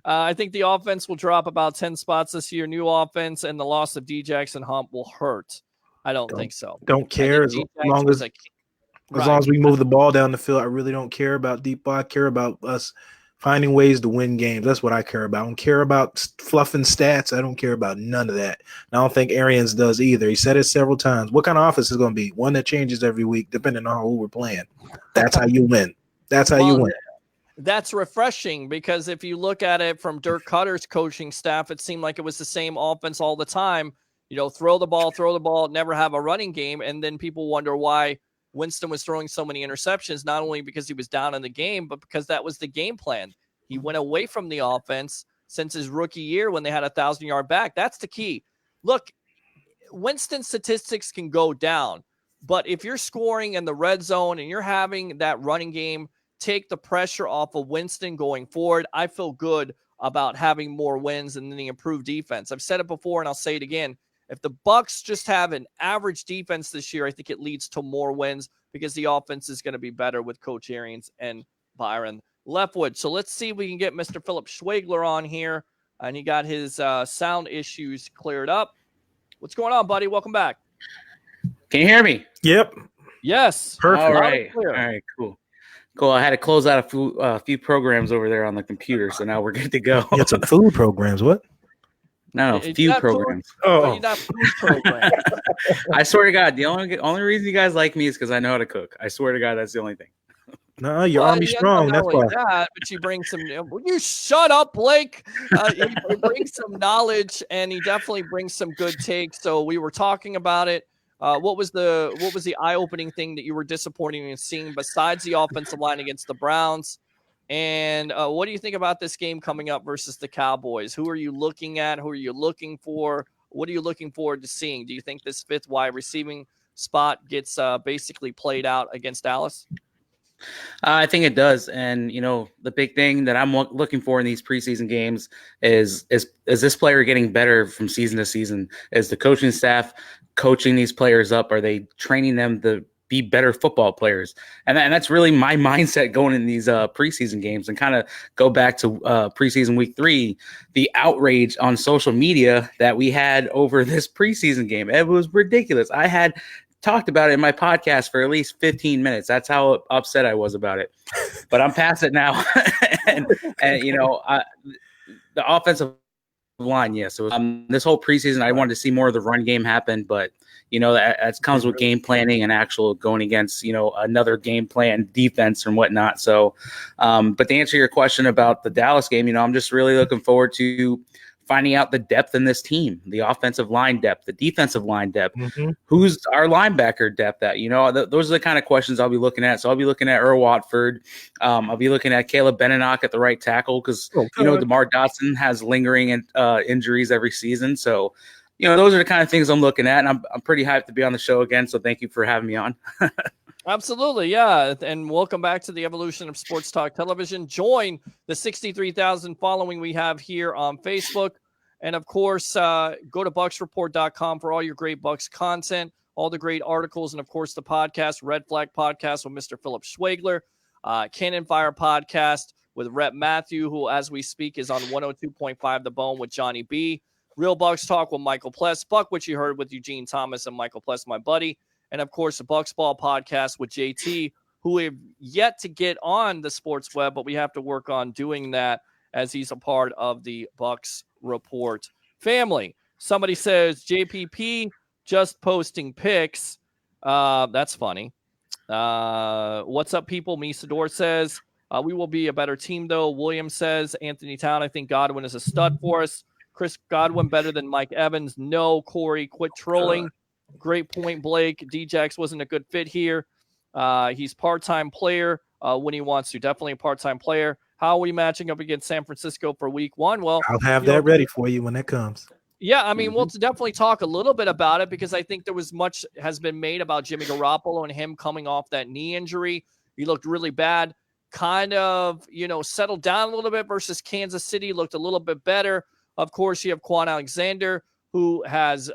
I think the offense will drop about 10 spots this year. New offense, and the loss of D. Jackson Hump will hurt. I don't think so. Don't care as long as we move the ball down the field. I really don't care about deep ball. I care about us finding ways to win games. That's what I care about. I don't care about fluffing stats. I don't care about none of that. And I don't think Arians does either. He said it several times. What kind of offense is going to be? One that changes every week depending on who we're playing. That's how you win. That's how you win. That's refreshing, because if you look at it from Dirk Cutter's coaching staff, it seemed like it was the same offense all the time. Throw the ball, never have a running game. And then people wonder why Winston was throwing so many interceptions, not only because he was down in the game, but because that was the game plan. He went away from the offense since his rookie year when they had a 1,000-yard back. That's the key. Look, Winston's statistics can go down, but if you're scoring in the red zone and you're having that running game take the pressure off of Winston going forward, I feel good about having more wins and the improved defense. I've said it before and I'll say it again. If the Bucs just have an average defense this year, I think it leads to more wins because the offense is going to be better with Coach Arians and Byron Leftwich. So let's see if we can get Mr. Philip Schwegler on here. And he got his sound issues cleared up. What's going on, buddy? Welcome back. Can you hear me? Yep. Yes. Perfect. All right. Cool. I had to close out a few programs over there on the computer, so now we're good to go. You had some food programs. What? No, a few programs. Food program. I swear to God, the only reason you guys like me is because I know how to cook. I swear to God, that's the only thing. No, you're Army strong. That's why. But you bring some. You shut up, Blake. He brings some knowledge, and he definitely brings some good takes. So we were talking about it. What was the eye-opening thing that you were disappointed in seeing besides the offensive line against the Browns? And what do you think about this game coming up versus the Cowboys? Who are you looking at? Who are you looking for? What are you looking forward to seeing? Do you think this 5th wide receiving spot gets basically played out against Dallas? I think it does. And, the big thing that I'm looking for in these preseason games is this player getting better from season to season? Is the coaching staff coaching these players up? Are they training them to be better football players? And that's really my mindset going in these preseason games. And kind of go back to preseason week 3, the outrage on social media that we had over this preseason game. It was ridiculous. I had talked about it in my podcast for at least 15 minutes. That's how upset I was about it. But I'm past it now. and the offensive line, yes. So this whole preseason, I wanted to see more of the run game happen, but that comes with game planning and actual going against another game plan defense and whatnot. So, but to answer your question about the Dallas game, I'm just really looking forward to finding out the depth in this team, the offensive line depth, the defensive line depth, Mhm. who's our linebacker depth at, those are the kind of questions I'll be looking at. So I'll be looking at Earl Watford. I'll be looking at Caleb Benenoch at the right tackle because, DeMar Dotson has lingering injuries every season. So, those are the kind of things I'm looking at, and I'm pretty hyped to be on the show again. So thank you for having me on. Absolutely, yeah. And welcome back to the evolution of Sports Talk Television. Join the 63,000 following we have here on Facebook. And of course, go to BucsReport.com for all your great Bucs content, all the great articles, and of course, the podcast, Red Flag Podcast with Mr. Philip Schwegler, Cannon Fire Podcast with Rep Matthew, who, as we speak, is on 102.5 The Bone with Johnny B. Real Bucs Talk with Michael Pless, Buck, which you heard with Eugene Thomas and Michael Pless, my buddy. And, of course, the Bucs Ball Podcast with JT, who we have yet to get on the Sports Web, but we have to work on doing that as he's a part of the Bucs Report family. Somebody says, JPP just posting pics. That's funny. What's up, people? Misador says, we will be a better team, though. William says, Anthony Town, I think Godwin is a stud for us. Chris Godwin better than Mike Evans. No, Corey, quit trolling. Great point, Blake. Djax wasn't a good fit here. He's part-time player when he wants to. Definitely a part-time player. How are we matching up against San Francisco for week one? Well, I'll have that ready for you when it comes. Yeah, I mean, we'll definitely talk a little bit about it because I think there was much has been made about Jimmy Garoppolo and him coming off that knee injury. He looked really bad, kind of, settled down a little bit versus Kansas City, looked a little bit better. Of course, you have Quan Alexander, who has,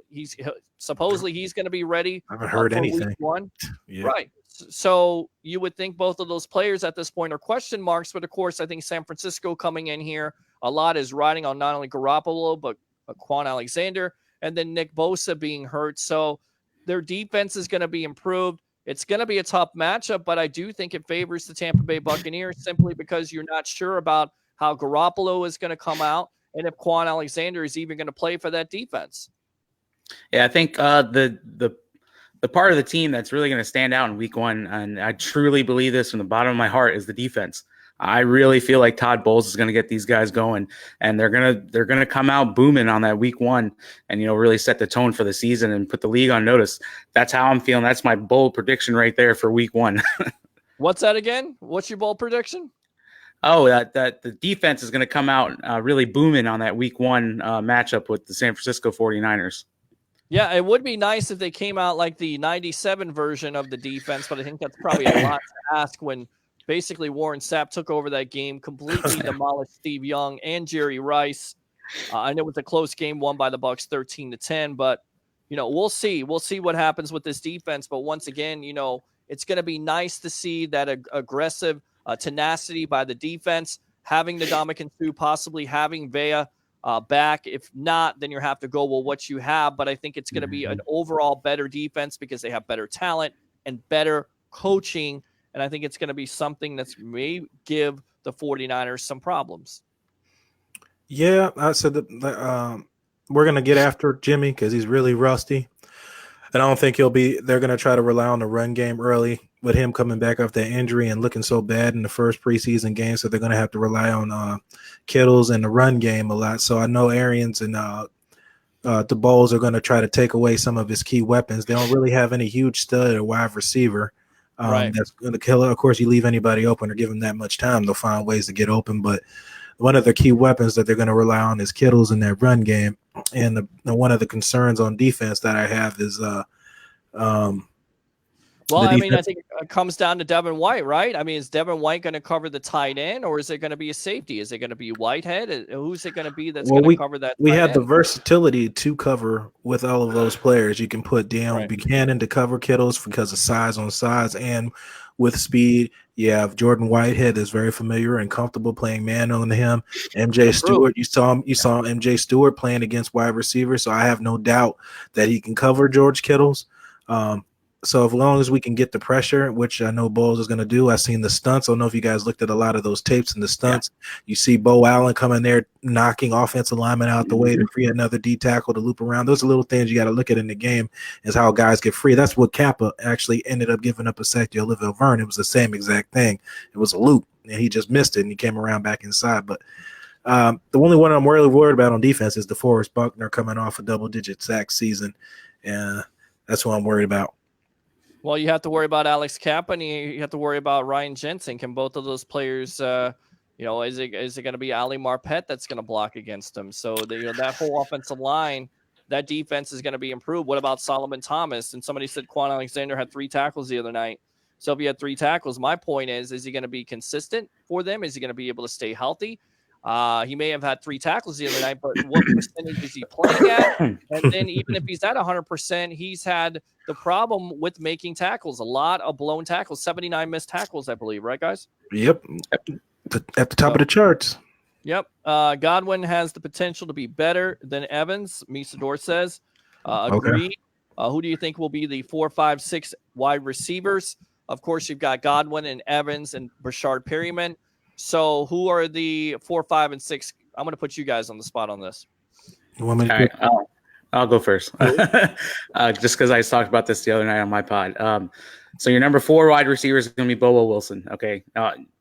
he's supposedly he's going to be ready. I haven't heard anything. Week one. Yeah. Right. So you would think both of those players at this point are question marks, but of course, I think San Francisco coming in here, a lot is riding on not only Garoppolo, but Quan Alexander, and then Nick Bosa being hurt. So their defense is going to be improved. It's going to be a tough matchup, but I do think it favors the Tampa Bay Buccaneers simply because you're not sure about how Garoppolo is going to come out and if Quan Alexander is even going to play for that defense. Yeah, I think the part of the team that's really going to stand out in week one, and I truly believe this from the bottom of my heart, is the defense. I really feel like Todd Bowles is going to get these guys going, and they're gonna come out booming on that week one, and really set the tone for the season and put the league on notice. That's how I'm feeling. That's my bold prediction right there for week one. What's that again? What's your bold prediction? Oh, that the defense is going to come out really booming on that week one matchup with the San Francisco 49ers. Yeah, it would be nice if they came out like the 97 version of the defense, but I think that's probably a lot to ask when basically Warren Sapp took over that game, completely demolished Steve Young and Jerry Rice. I know it was a close game won by the Bucs 13-10, but we'll see. We'll see what happens with this defense. But once again, it's going to be nice to see that aggressive tenacity by the defense, having the Ndamukong Suh, possibly having Vea back. If not, then you have to go with what you have. But I think it's going to be an overall better defense because they have better talent and better coaching. And I think it's going to be something that's may give the 49ers some problems. Yeah, I said that we're going to get after Jimmy because he's really rusty. And I don't think they're going to try to rely on the run game early with him coming back off that injury and looking so bad in the first preseason game. So they're going to have to rely on Kittles and the run game a lot. So I know Arians and the Bowles are going to try to take away some of his key weapons. They don't really have any huge stud or wide receiver. Right. That's going to kill it. Of course, you leave anybody open or give them that much time, they'll find ways to get open. But one of the key weapons that they're going to rely on is Kittles in that run game. And one of the concerns on defense that I have is I think it comes down to Devin White, right? I mean, is Devin White going to cover the tight end, or is it going to be a safety? Is it going to be Whitehead? Who's it going to be that's going to cover that? We have the versatility to cover with all of those players. You can put Deion Buchanan to cover Kittles because of size on size and with speed. You have Jordan Whitehead is very familiar and comfortable playing man on him. MJ Stewart, you saw MJ Stewart playing against wide receivers, so I have no doubt that he can cover George Kittles. So as long as we can get the pressure, which I know Bowles is going to do, I've seen the stunts. I don't know if you guys looked at a lot of those tapes and the stunts. Yeah. You see Bo Allen coming there, knocking offensive linemen out the way to free another D tackle to loop around. Those are little things you got to look at in the game is how guys get free. That's what Kappa actually ended up giving up a sack to Olivia Verne. It was the same exact thing. It was a loop, and he just missed it, and he came around back inside. But The only one I'm really worried about on defense is DeForest Buckner coming off a double-digit sack season, and that's what I'm worried about. Well, you have to worry about Alex Kappa, and you have to worry about Ryan Jensen. Can both of those players, is it going to be Ali Marpet that's going to block against them? So that whole offensive line, that defense is going to be improved. What about Solomon Thomas? And somebody said Quan Alexander had 3 tackles the other night. So if he had 3 tackles, my point is he going to be consistent for them? Is he going to be able to stay healthy? He may have had 3 tackles the other night, but what percentage is he playing at? And then even if he's at 100%, he's had the problem with making tackles. A lot of blown tackles, 79 missed tackles, I believe. Right, guys? Yep. At the top of the charts. Yep. Godwin has the potential to be better than Evans, Misador says. Agreed. Okay. Who do you think will be the 4, 5, 6 wide receivers? Of course, you've got Godwin and Evans and Brashard Perryman. So who are the 4, 5, and 6? I'm going to put you guys on the spot on this. You want me to I'll go first. Just because I talked about this the other night on my pod. So your number 4 wide receiver is going to be Bobo Wilson. Okay.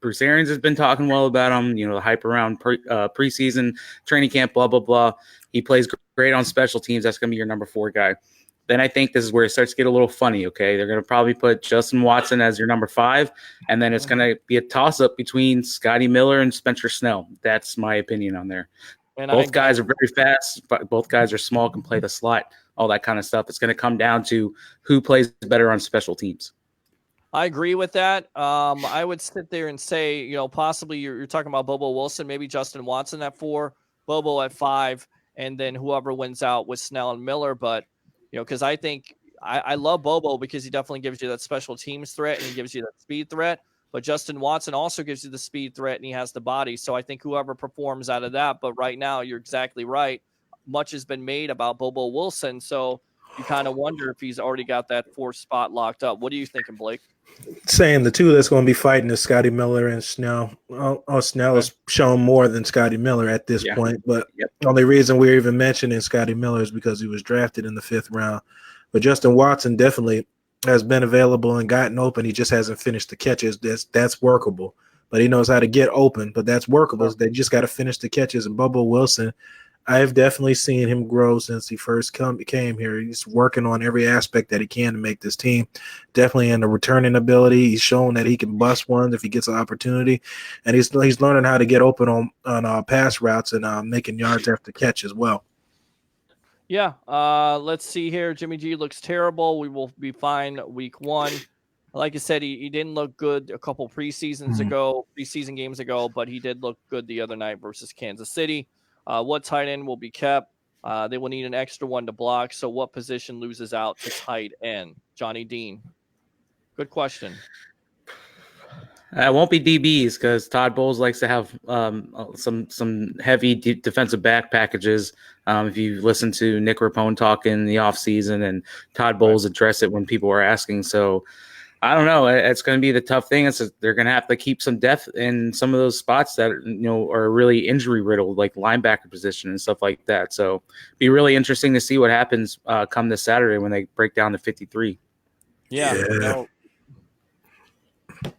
Bruce Arians has been talking well about him, the hype around preseason, training camp, blah, blah, blah. He plays great on special teams. That's going to be your number 4 guy. Then I think this is where it starts to get a little funny, okay? They're going to probably put Justin Watson as your number 5, and then it's going to be a toss-up between Scotty Miller and Spencer Snell. That's my opinion on there. And both guys are very fast, but both guys are small, can play the slot, all that kind of stuff. It's going to come down to who plays better on special teams. I agree with that. I would sit there and say, possibly you're talking about Bobo Wilson, maybe Justin Watson at 4, Bobo at 5, and then whoever wins out with Snell and Miller. But because I think I love Bobo because he definitely gives you that special teams threat and he gives you that speed threat. But Justin Watson also gives you the speed threat and he has the body. So I think whoever performs out of that. But right now, you're exactly right. Much has been made about Bobo Wilson. So you kind of wonder if he's already got that 4th spot locked up. What are you thinking, Blake? Saying the 2 that's going to be fighting is Scotty Miller and Snell. Snell has shown more than Scotty Miller at this point, but the only reason we're even mentioning Scotty Miller is because he was drafted in the 5th round. But Justin Watson definitely has been available and gotten open. He just hasn't finished the catches. That's workable, but he knows how to get open. But that's workable. They just got to finish the catches. And Bobo Wilson, I have definitely seen him grow since he first came here. He's working on every aspect that he can to make this team. Definitely in the returning ability. He's shown that he can bust one if he gets an opportunity. And he's learning how to get open on pass routes and making yards after catch as well. Yeah. Let's see here. Jimmy G looks terrible. We will be fine week 1. Like I said, he didn't look good a couple preseason games ago, but he did look good the other night versus Kansas City. What tight end will be kept? They will need an extra one to block. So what position loses out to tight end? Johnny Dean. Good question. It won't be DBs because Todd Bowles likes to have some heavy defensive back packages. If you listen to Nick Rapone talk in the offseason, and Todd Bowles address it when people are asking. So I don't know. It's going to be the tough thing. They're going to have to keep some depth in some of those spots that are really injury riddled, like linebacker position and stuff like that. So it'd be really interesting to see what happens come this Saturday when they break down to 53. Yeah.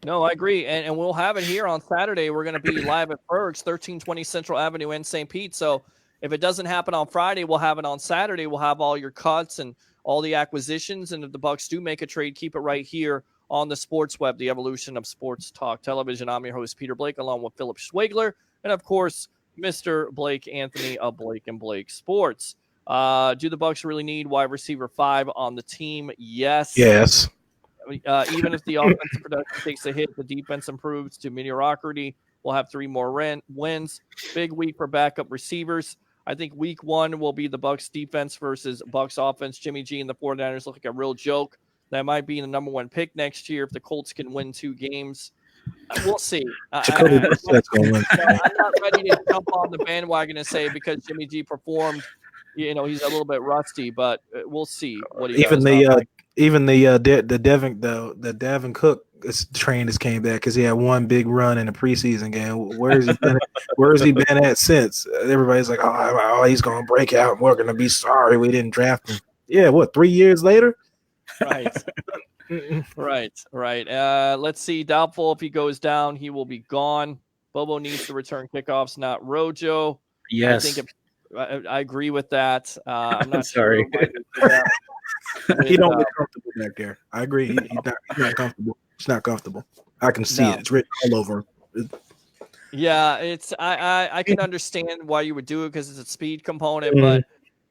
No, I agree. And we'll have it here on Saturday. We're going to be live at Berg's, 1320 Central Avenue in St. Pete. So if it doesn't happen on Friday, we'll have it on Saturday. We'll have all your cuts and all the acquisitions. And if the Bucs do make a trade, keep it right here on the Sports Web, the evolution of sports talk television. I'm your host, Peter Blake, along with Philip Schwegler. And, of course, Mr. Blake Anthony of Blake and Blake Sports. Do the Bucs really need wide receiver 5 on the team? Yes. Even if the offensive production takes a hit, the defense improves to mediocrity. We'll have 3 more wins. Big week for backup receivers. I think week 1 will be the Bucs defense versus Bucs offense. Jimmy G and the 49ers look like a real joke. That might be the number 1 pick next year if the Colts can win 2 games. We'll see. I'm not ready to jump on the bandwagon and say because Jimmy G performed, he's a little bit rusty, but we'll see what he does. Even the Davin Cook train just came back because he had one big run in the preseason game. Where has he been at since? Everybody's like, oh, he's gonna break out. And we're gonna be sorry we didn't draft him. Yeah, 3 years later? Right. Right. Let's see. Doubtful if he goes down, he will be gone. Bobo needs to return kickoffs, not Rojo. Yes. I think I agree with that. I'm not Sorry. sure why they did that. He don't look comfortable back there. I agree. He's not comfortable. It's not comfortable. I can see it. It's written all over him. Yeah, it's I can understand why you would do it because it's a speed component, but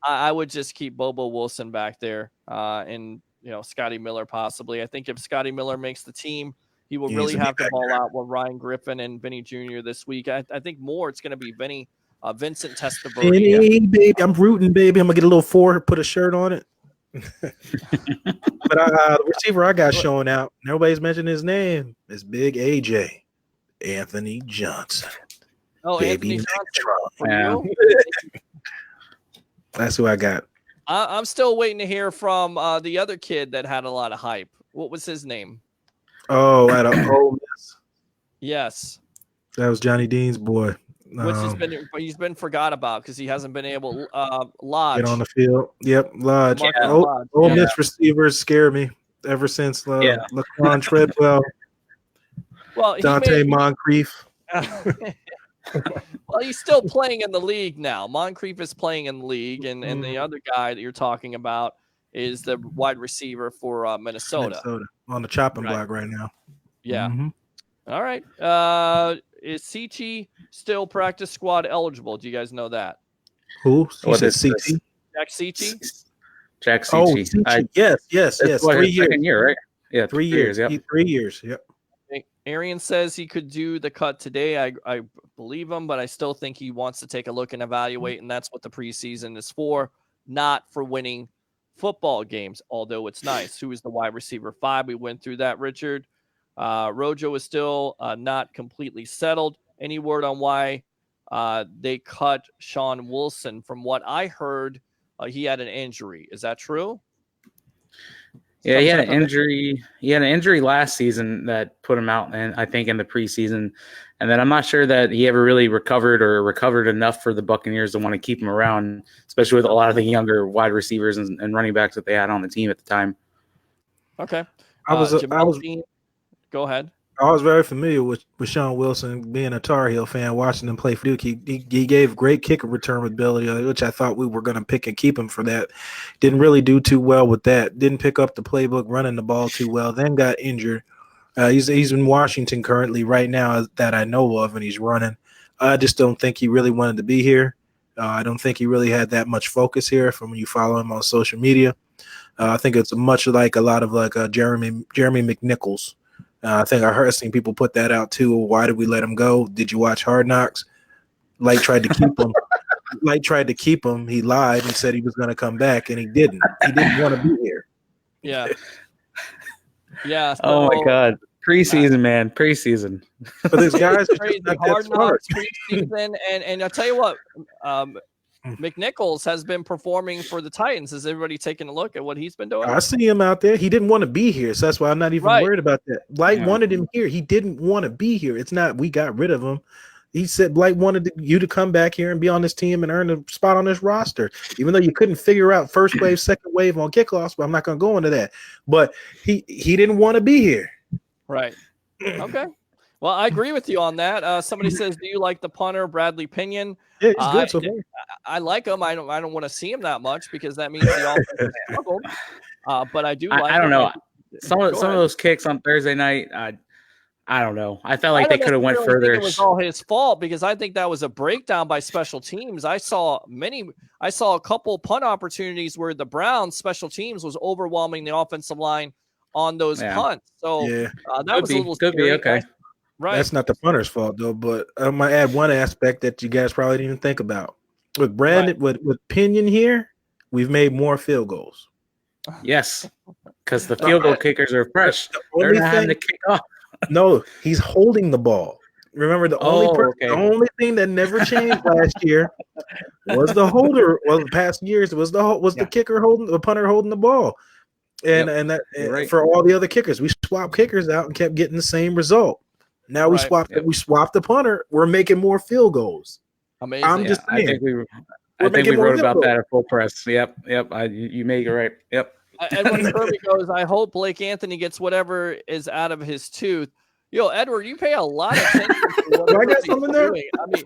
I would just keep Bobo Wilson back there, and Scotty Miller possibly. I think if Scotty Miller makes the team, he will really have to ball out with Ryan Griffin and Vinny Jr. this week. I think more it's going to be Vincent Testaverde. Vinny, baby, I'm rooting, baby. I'm gonna get a little 4, put a shirt on it. But the receiver I got showing out, nobody's mentioned his name. It's Big AJ, Anthony Johnson. Oh, baby, Anthony Johnson. For you? That's who I got. I'm still waiting to hear from the other kid that had a lot of hype. What was his name? Oh, at Ole Miss. Yes. That was Johnny Dean's boy. He's been forgot about because he hasn't been able Lodge. Get on the field. Yep, Lodge. Yeah. Ole Miss receivers scare me ever since Laquan Treadwell. Well, Dante Moncrief. Well, he's still playing in the league now. Moncrief is playing in the league, and the other guy that you're talking about is the wide receiver for Minnesota. On the chopping block right now. Yeah. Mm-hmm. All right. Is Cici still practice squad eligible? Do you guys know that? Who? What is Cici? Jack Cici? Jack Cici. Oh, Cici. Yes. 3 years. Second year, right? Yeah, 3 years. Yep. 3 years. Yep. Arian says he could do the cut today. I believe him, but I still think he wants to take a look and evaluate, and that's what the preseason is for, not for winning football games, although it's nice. Who is the wide receiver 5? We went through that, Richard. Rojo is still not completely settled. Any word on why they cut Sean Wilson? From what I heard, he had an injury. Is that true? Yeah, he had an injury. He had an injury last season that put him out, and I think in the preseason. And then I'm not sure that he ever really recovered enough for the Buccaneers to want to keep him around, especially with a lot of the younger wide receivers and running backs that they had on the team at the time. Okay. Go ahead. I was very familiar with Sean Wilson, being a Tar Heel fan, watching him play for Duke. He gave great kicker return ability, which I thought we were going to pick and keep him for that. Didn't really do too well with that. Didn't pick up the playbook running the ball too well. Then got injured. He's in Washington currently right now that I know of, and he's running. I just don't think he really wanted to be here. I don't think he really had that much focus here from when you follow him on social media. I think it's much like a lot of Jeremy McNichols. I think I've seen people put that out too. Why did we let him go? Did you watch Hard Knocks? Light tried to keep him. He lied and said he was going to come back, and he didn't. He didn't want to be here. Yeah. Yeah. So, oh my God. Preseason, man. Preseason. But this guy's crazy. Hard Knocks preseason, and I'll tell you what, McNichols has been performing for the Titans. Has everybody taken a look at what he's been doing? I see him out there. He didn't want to be here, so that's why I'm not even worried about that. Blight wanted him here. He didn't want to be here. It's not we got rid of him. He said Blight wanted you to come back here and be on this team and earn a spot on this roster, even though you couldn't figure out first wave, second wave on kickoffs. But I'm not going to go into that. But he didn't want to be here. Right. Okay. Well, I agree with you on that. Somebody says, "Do you like the punter, Bradley Pinion?" Yeah, he's good so far. I like him. I don't want to see him that much because that means the offense struggled. But I do. I don't know. Some of those kicks on Thursday night. I don't know. I felt like they could have went further. It was all his fault because I think that was a breakdown by special teams. I saw a couple punt opportunities where the Browns special teams was overwhelming the offensive line on those punts. So that was a little could be okay. Right. That's not the punter's fault though, but I might add one aspect that you guys probably didn't even think about. With Brandon, with Pinion here, we've made more field goals. Yes, because the field goal kickers are fresh. They're not having to kick off. No, he's holding the ball. Remember, the only thing that never changed last year was the holder. Well, the past years was the kicker holding the punter holding the ball, and for all the other kickers, we swapped kickers out and kept getting the same result. Now we swapped the punter. We're making more field goals. Amazing. I'm just saying. I think we wrote about that at Full Press. Yep. You make it right. Yep. And when Kirby goes, I hope Blake Anthony gets whatever is out of his tooth. Yo, Edward, you pay a lot of attention to what Do I got everybody's something there? doing. I mean,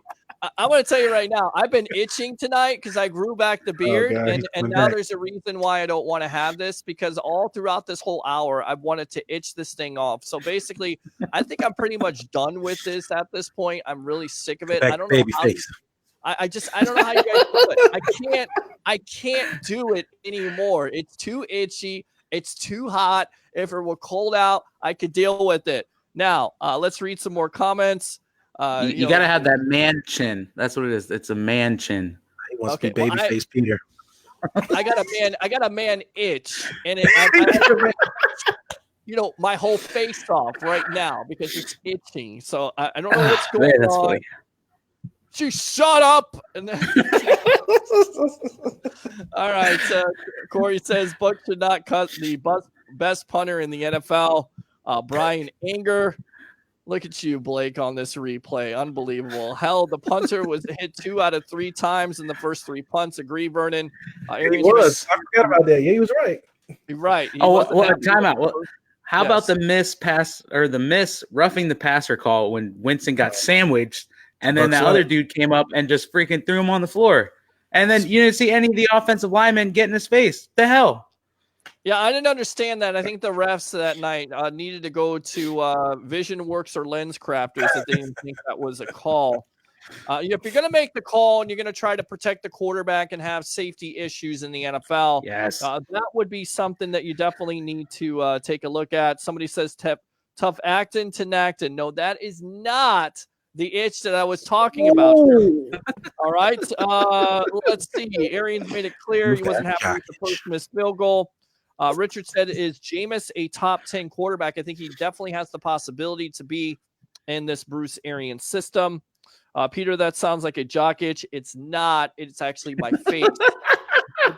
I'm going to tell you right now, I've been itching tonight because I grew back the beard, God, he's and coming now back. there's a reason why I don't want to have this, because all throughout this whole hour, I've wanted to itch this thing off. So basically, I think I'm pretty much done with this at this point. I'm really sick of it. Back I to don't know baby how face. I don't know how you guys do it. I can't do it anymore. It's too itchy. It's too hot. If it were cold out, I could deal with it. Now, let's read some more comments. You got to have that man chin. That's what it is. It's a man chin. He wants Okay, to be baby well, face Peter. I got a man itch, and my whole face off right now because it's itching. So I don't know what's going Man, that's on. funny. She shut up. And then all right. Corey says Bucs should not cut the best punter in the NFL, Brian Anger. Look at you, Blake, on this replay. Unbelievable. Hell, the punter was hit 2 out of 3 times in the first 3 punts. Agree, Vernon. He was. I forgot about that. Yeah, he was right. You're right. Well, timeout. Well, how about the miss pass or the miss roughing the passer call when Winston got sandwiched, and then the other dude came up and just freaking threw him on the floor, and then you didn't see any of the offensive linemen get in his face? The hell? Yeah, I didn't understand that. I think the refs that night needed to go to Vision Works or Lens Crafters if they didn't think that was a call. If you're going to make the call and you're going to try to protect the quarterback and have safety issues in the NFL, yes, that would be something that you definitely need to take a look at. Somebody says tough actin to Nactin. No, that is not the itch that I was talking about. All right. Let's see. Arians made it clear he wasn't happy with the first missed field goal. Richard said, is Jameis a top 10 quarterback? I think he definitely has the possibility to be in this Bruce Arians system. Peter, that sounds like a jock itch. It's not. It's actually my face.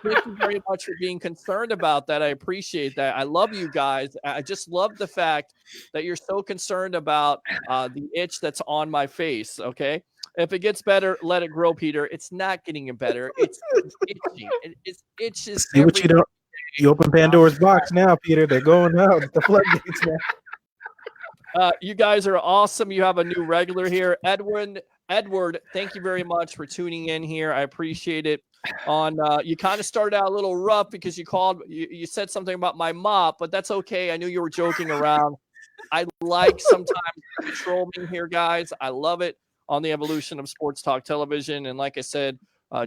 Thank you very much for being concerned about that. I appreciate that. I love you guys. I just love the fact that you're so concerned about the itch that's on my face, okay? If it gets better, let it grow, Peter. It's not getting better. It's itching. It's itches. See what you don't. You open Pandora's box now, Peter. They're going out. The floodgates now. You guys are awesome. You have a new regular here. Edward, thank you very much for tuning in here. I appreciate it. You kind of started out a little rough because you said something about my mop, but that's okay. I knew you were joking around. I like sometimes to control me here, guys. I love it on the evolution of Sports Talk Television. And like I said,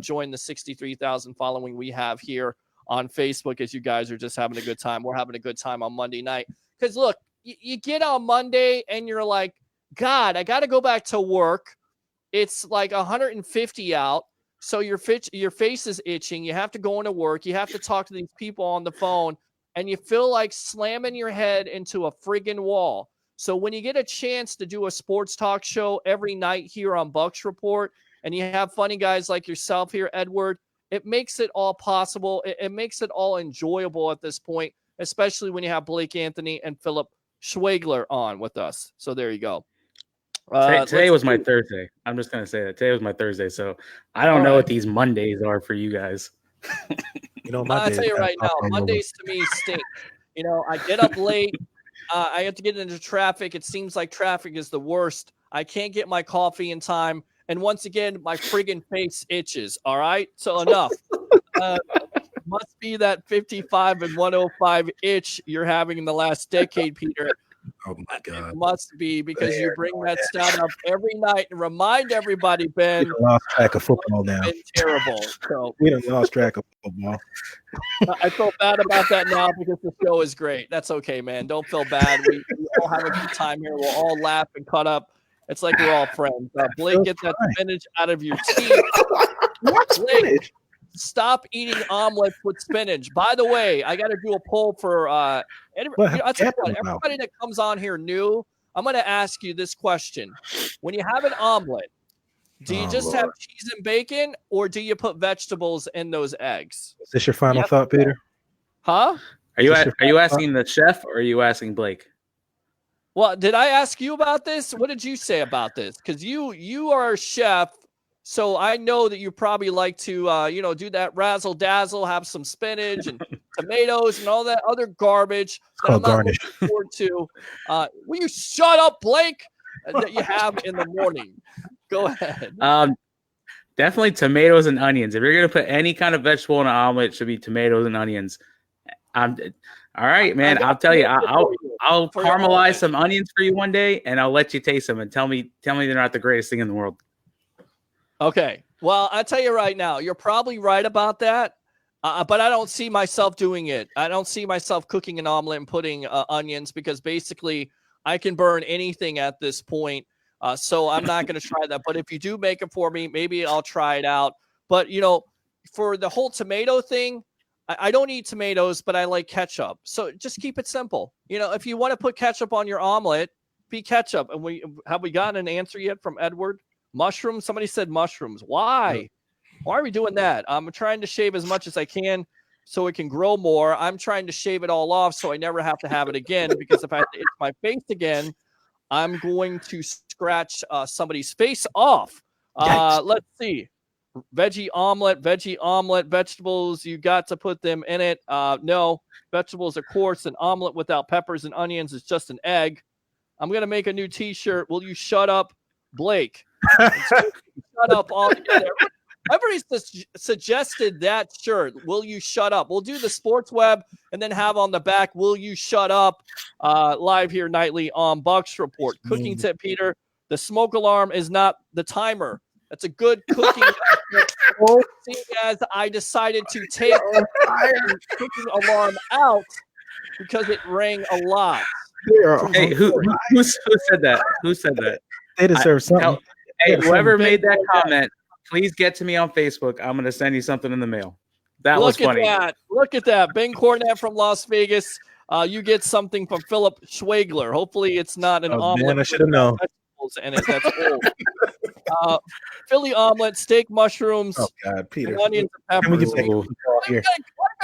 join the 63,000 following we have here on Facebook as you guys are just having a good time. We're having a good time on Monday night. Because look, you get on Monday and you're like, God, I got to go back to work. It's like 150 out. So your face is itching. You have to go into work. You have to talk to these people on the phone. And you feel like slamming your head into a friggin' wall. So when you get a chance to do a sports talk show every night here on Bucs Report, and you have funny guys like yourself here, Edward, it makes it all possible. It makes it all enjoyable at this point, especially when you have Blake Anthony and Philip Schwegler on with us. So there you go. Today was my Thursday. I'm just going to say that. Today was my Thursday, so I don't know what these Mondays are for you guys. I'll tell you right now, Mondays to me stink. I get up late. I have to get into traffic. It seems like traffic is the worst. I can't get my coffee in time. And once again, my friggin' face itches. All right? So enough. Must be that 55 and 105 itch you're having in the last decade, Peter. Oh, my God. It must be because you bring that stat up every night and remind everybody, Ben. We lost track of football now. Been terrible. So we done lost track of football. I feel bad about that now because the show is great. That's okay, man. Don't feel bad. We all have a good time here. We'll all laugh and cut up. It's like we're all friends. Blake, get that spinach out of your teeth. What spinach? Stop eating omelets with spinach. By the way, I got to do a poll for everybody that comes on here new. I'm going to ask you this question. When you have an omelet, do you just have cheese and bacon, or do you put vegetables in those eggs? Is this your final thought, Peter? Huh? Are you asking the chef, or are you asking Blake? Well, did I ask you about this? What did you say about this? Because you are a chef, So I know that you probably like to, do that razzle dazzle, have some spinach and tomatoes and all that other garbage that I'm called not garnish. looking forward to. Will you shut up, Blake? That you have in the morning. Go ahead. Definitely tomatoes and onions. If you're gonna put any kind of vegetable in an omelet, it should be tomatoes and onions. All right, man. I'll tell you. I'll caramelize some onions for you one day, and I'll let you taste them and tell me they're not the greatest thing in the world. Okay. Well, I'll tell you right now, you're probably right about that. But I don't see myself doing it. I don't see myself cooking an omelet and putting onions because basically I can burn anything at this point. So I'm not going to try that. But if you do make it for me, maybe I'll try it out. But, for the whole tomato thing, I don't eat tomatoes, but I like ketchup. So just keep it simple. If you want to put ketchup on your omelet, be ketchup. And have we gotten an answer yet from Edward? Mushrooms? Somebody said mushrooms. Why? Why are we doing that? I'm trying to shave as much as I can so it can grow more. I'm trying to shave it all off so I never have to have it again, because if I have to itch my face again, I'm going to scratch somebody's face off. Let's see. Veggie omelet, vegetables, you got to put them in it. No, vegetables, of course. An omelet without peppers and onions is just an egg. I'm going to make a new t-shirt. Will you shut up, Blake? Shut up altogether. Everybody suggested that shirt. Will you shut up? We'll do the sports web and then have on the back, will you shut up? Live here nightly on Bucs Report. Cooking tip, Peter. The smoke alarm is not the timer. That's a good cooking seeing as I decided to take the cooking alarm out because it rang a lot. Hey, who said that? Who said that? They deserve something. Hey, whoever made that comment, please get to me on Facebook. I'm going to send you something in the mail. That was funny. Look at that. Ben Cornett from Las Vegas. You get something from Philip Schwegler. Hopefully it's not an omelet. Man, I should have known. In it. That's old. Philly omelet, steak, mushrooms, oh God, Peter. onions, and peppers. We're going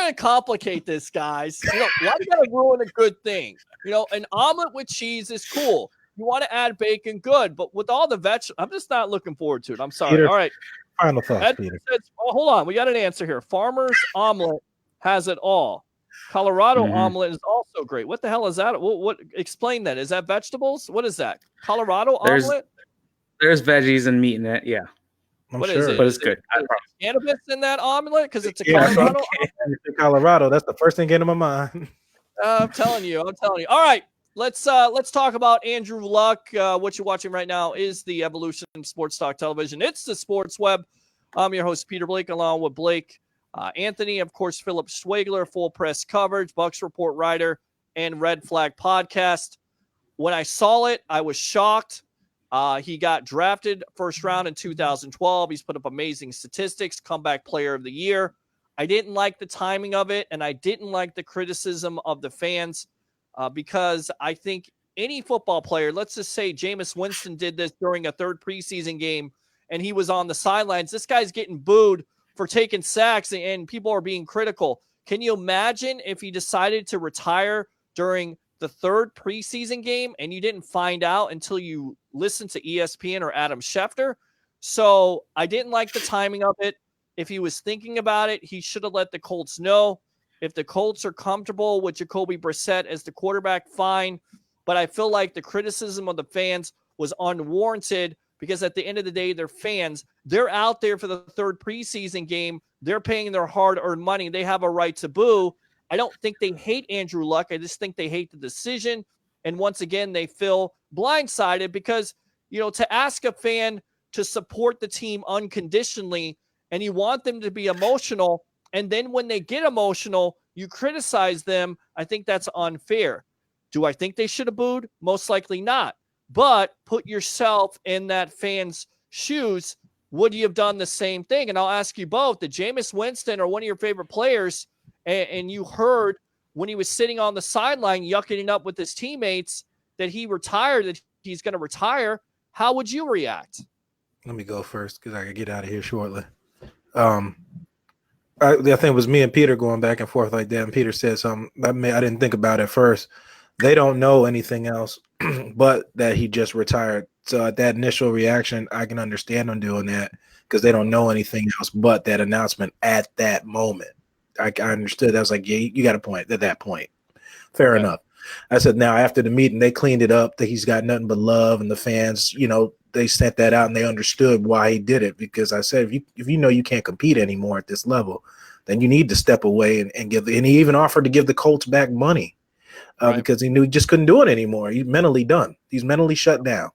to complicate this, guys. Why do you got to ruin a good thing? An omelet with cheese is cool. You want to add bacon, good. But with all the vegetables, I'm just not looking forward to it. I'm sorry. Peter, all right. Final thoughts, Peter. Hold on. We got an answer here. Farmer's omelet has it all. Colorado omelet is also great. What the hell is that? What? Explain that. Is that vegetables? What is that? Colorado omelet? There's veggies and meat in it. Yeah. What is it? But it's good. Is cannabis in that omelet? Because it's a Colorado omelet? Colorado. That's the first thing into my mind. I'm telling you. All right. Let's talk about Andrew Luck. What you're watching right now is the Evolution Sports Talk Television. It's the Sports Web. I'm your host, Peter Blake, along with Blake Anthony, of course, Philip Schwegler, Full Press Coverage, Bucs Report writer, and Red Flag Podcast. When I saw it, I was shocked. He got drafted first round in 2012. He's put up amazing statistics, comeback player of the year. I didn't like the timing of it, and I didn't like the criticism of the fans because I think any football player, let's just say Jameis Winston did this during a third preseason game, and he was on the sidelines. This guy's getting booed for taking sacks, and people are being critical. Can you imagine if he decided to retire during the third preseason game and you didn't find out until you listened to ESPN or Adam Schefter? So I didn't like the timing of it. If he was thinking about it, he should have let the Colts know. If the Colts are comfortable with Jacoby Brissett as the quarterback, fine. But I feel like the criticism of the fans was unwarranted because at the end of the day, they're fans. They're out there for the third preseason game. They're paying their hard-earned money. They have a right to boo. I don't think they hate Andrew Luck. I just think they hate the decision. And once again, they feel blindsided because, to ask a fan to support the team unconditionally and you want them to be emotional, and then when they get emotional, you criticize them, I think that's unfair. Do I think they should have booed? Most likely not. But put yourself in that fan's shoes. Would you have done the same thing? And I'll ask you both. Did Jameis Winston or one of your favorite players, and you heard when he was sitting on the sideline yucking it up with his teammates that he retired, that he's going to retire, how would you react? Let me go first because I can get out of here shortly. I think it was me and Peter going back and forth like that, and Peter said something I didn't think about at first. They don't know anything else but that he just retired. So at that initial reaction, I can understand him doing that because they don't know anything else but that announcement at that moment. I understood. I was like, yeah, you got a point at that point. Fair enough. I said, now after the meeting, they cleaned it up that he's got nothing but love, and the fans, they sent that out and they understood why he did it. Because I said, if you know you can't compete anymore at this level, then you need to step away and give. And he even offered to give the Colts back money because he knew he just couldn't do it anymore. He's mentally done. He's mentally shut down.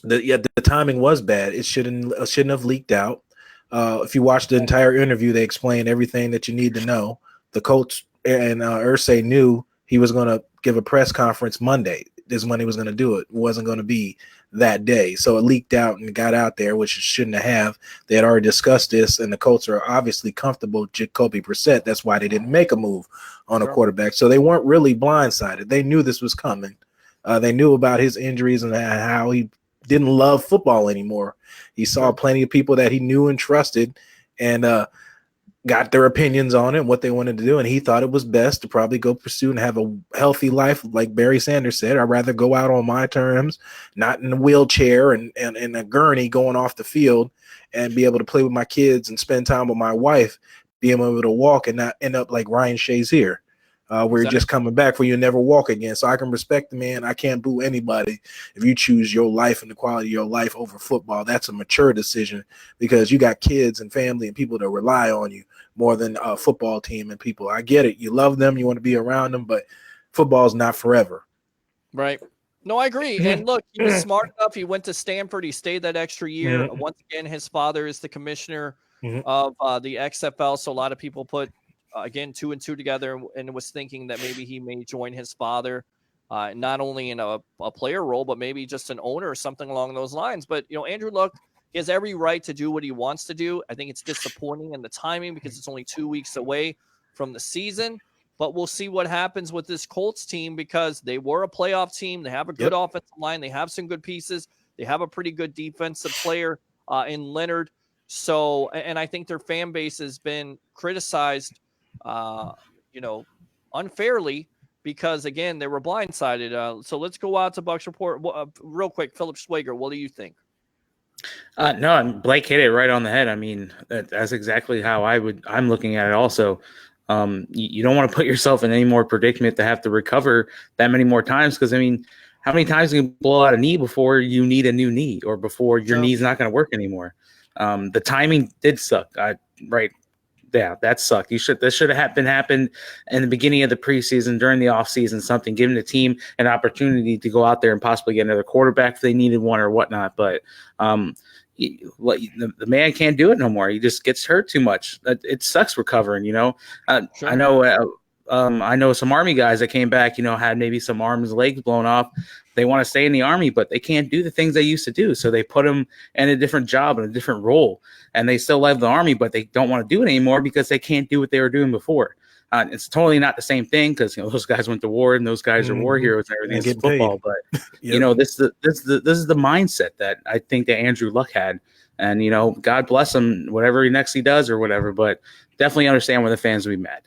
The timing was bad. It shouldn't have leaked out. If you watch the entire interview, they explain everything that you need to know. The Colts and Irsay knew he was going to give a press conference Monday. This is when he was going to do it. It wasn't going to be that day. So it leaked out and got out there, which it shouldn't have. They had already discussed this, and the Colts are obviously comfortable with Jacoby Brissett. That's why they didn't make a move on a quarterback. So they weren't really blindsided. They knew this was coming. They knew about his injuries and how he didn't love football anymore. He saw plenty of people that he knew and trusted and got their opinions on it and what they wanted to do. And he thought it was best to probably go pursue and have a healthy life. Like Barry Sanders said, I'd rather go out on my terms, not in a wheelchair and a gurney going off the field, and be able to play with my kids and spend time with my wife, being able to walk and not end up like Ryan Shazier. Where you're just coming back where you never walk again. So I can respect the man. I can't boo anybody. If you choose your life and the quality of your life over football, that's a mature decision because you got kids and family and people that rely on you more than a football team and people. I get it. You love them. You want to be around them, but football's not forever. Right. No, I agree. And look, he was smart enough. He went to Stanford. He stayed that extra year. Once again, his father is the commissioner of the XFL. So a lot of people put, again, 2 and 2 together and was thinking that maybe he may join his father, not only in a player role, but maybe just an owner or something along those lines. But, Andrew Luck, he has every right to do what he wants to do. I think it's disappointing in the timing because it's only 2 weeks away from the season. But we'll see what happens with this Colts team because they were a playoff team. They have a good offensive line. They have some good pieces. They have a pretty good defensive player in Leonard. So, and I think their fan base has been criticized unfairly because, again, they were blindsided. So let's go out to Bucs Report real quick. Philip Schwager, what do you think? No, Blake hit it right on the head. I mean, that's exactly how I'm looking at it also. You don't want to put yourself in any more predicament to have to recover that many more times. Cause I mean, how many times can you blow out a knee before you need a new knee or before your knee's not going to work anymore? The timing did suck. Right. Yeah, that sucked. This should have happened in the beginning of the preseason, during the offseason, something, giving the team an opportunity to go out there and possibly get another quarterback if they needed one or whatnot. But the man can't do it no more. He just gets hurt too much. It sucks recovering, Sure. I know some Army guys that came back, had maybe some arms, legs blown off. They want to stay in the Army, but they can't do the things they used to do. So they put them in a different job, in a different role. And they still love the Army, but they don't want to do it anymore because they can't do what they were doing before. It's totally not the same thing because those guys went to war and those guys are war heroes and everything. It's football, paid. But this is the mindset that I think that Andrew Luck had. And God bless him, whatever next he does or whatever. But definitely understand where the fans will be mad.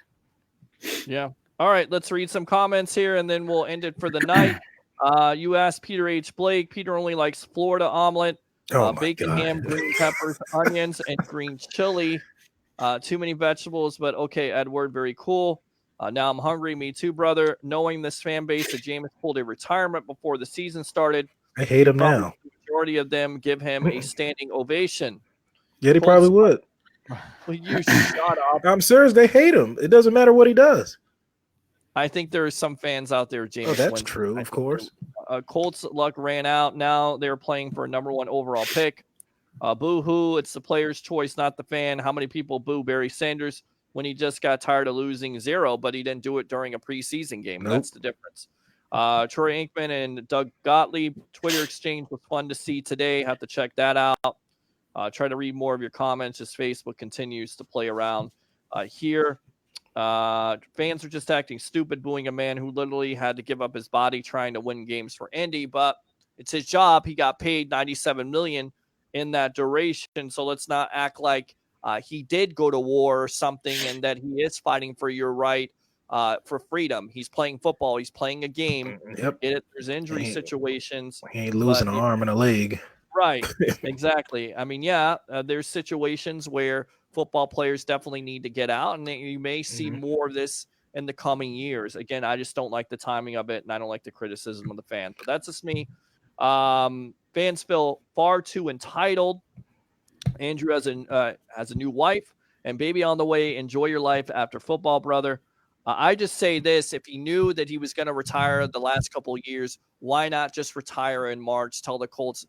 Yeah. All right. Let's read some comments here, and then we'll end it for the night. You asked Peter H. Blake. Peter only likes Florida omelet, bacon, ham, green peppers, onions, and green chili. Too many vegetables, but okay, Edward, very cool. Now I'm hungry. Me too, brother. Knowing this fan base that Jameis pulled a retirement before the season started. I hate him now. The majority of them give him a standing ovation. Yeah, they probably would. Will you shut up? I'm serious. They hate him. It doesn't matter what he does. I think there are some fans out there, James. Oh, that's true, of course. Colts luck ran out. Now they're playing for a number 1 overall pick. Boo-hoo, it's the player's choice, not the fan. How many people boo Barry Sanders when he just got tired of losing 0, but he didn't do it during a preseason game? Nope. That's the difference. Troy Aikman and Doug Gottlieb, Twitter exchange was fun to see today. Have to check that out. Try to read more of your comments as Facebook continues to play around here. Fans are just acting stupid, booing a man who literally had to give up his body trying to win games for Indy, but it's his job. He got paid $97 million in that duration, so let's not act like he did go to war or something and that he is fighting for your right for freedom. He's playing football. He's playing a game. Yep. There's injury situations. He ain't losing an arm and a leg. Right. Exactly. I mean, yeah, there's situations where football players definitely need to get out, and you may see Mhm. more of this in the coming years. Again, I just don't like the timing of it, and I don't like the criticism of the fans. But that's just me. Fans feel far too entitled. Andrew has a new wife and baby on the way. Enjoy your life after football, brother. I just say this: if he knew that he was going to retire the last couple of years, why not just retire in March? Tell the Colts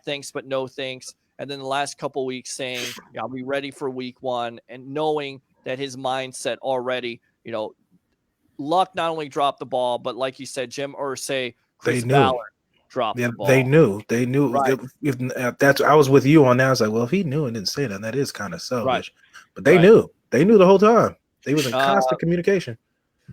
thanks, but no thanks. And then the last couple of weeks saying, yeah, I'll be ready for week one, and knowing that his mindset already, Luck not only dropped the ball, but like you said, Jim Irsay, They Chris knew. Ballard dropped Yeah, the they ball. knew. They knew. Right, If that's, I was with you on that. I was like, well, if he knew and didn't say that, that is kind of right, selfish. But they right. knew. They knew the whole time. They was in Uh, constant communication.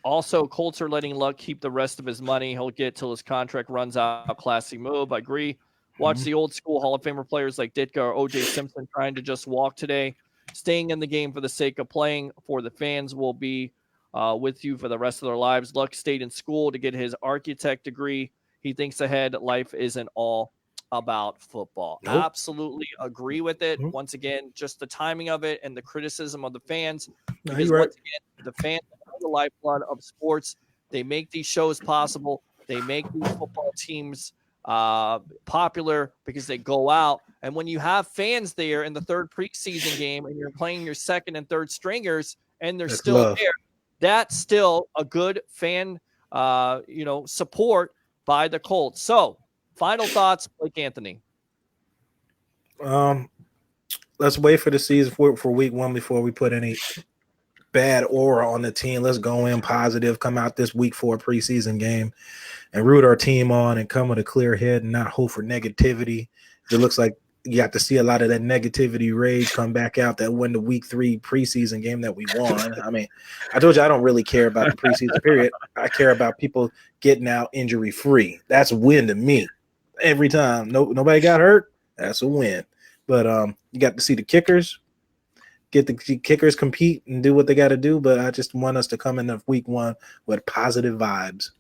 Also, Colts are letting Luck keep the rest of his money. He'll get till his contract runs out. Classy move. I agree. Watch Mhm. the old school Hall of Famer players like Ditka or OJ Simpson trying to just walk today. Staying in the game for the sake of playing for the fans will be with you for the rest of their lives. Luck stayed in school to get his architect degree. He thinks ahead. Life isn't all about football. Nope. Absolutely agree with it. Mhm. Once again, just the timing of it and the criticism of the fans, No, because you're right. once again, the fans are the lifeblood of sports. They make these shows possible. They make these football teams popular because they go out. And when you have fans there in the third preseason game and you're playing your second and third stringers and they're That's still love. there, that's still a good fan, support by the Colts. So, final thoughts, Blake Anthony. Um, let's wait for the season for week one before we put any bad aura on the team. Let's go in positive, come out this week for a preseason game and root our team on and come with a clear head and not hope for negativity. It looks like you got to see a lot of that negativity rage come back out that won the week 3 preseason game that we won. I mean, I told you I don't really care about the preseason period. I care about people getting out injury free. That's a win to me. Every time nobody got hurt, that's a win. But you got to see the kickers get the kickers compete and do what they got to do. But I just want us to come in week one with positive vibes.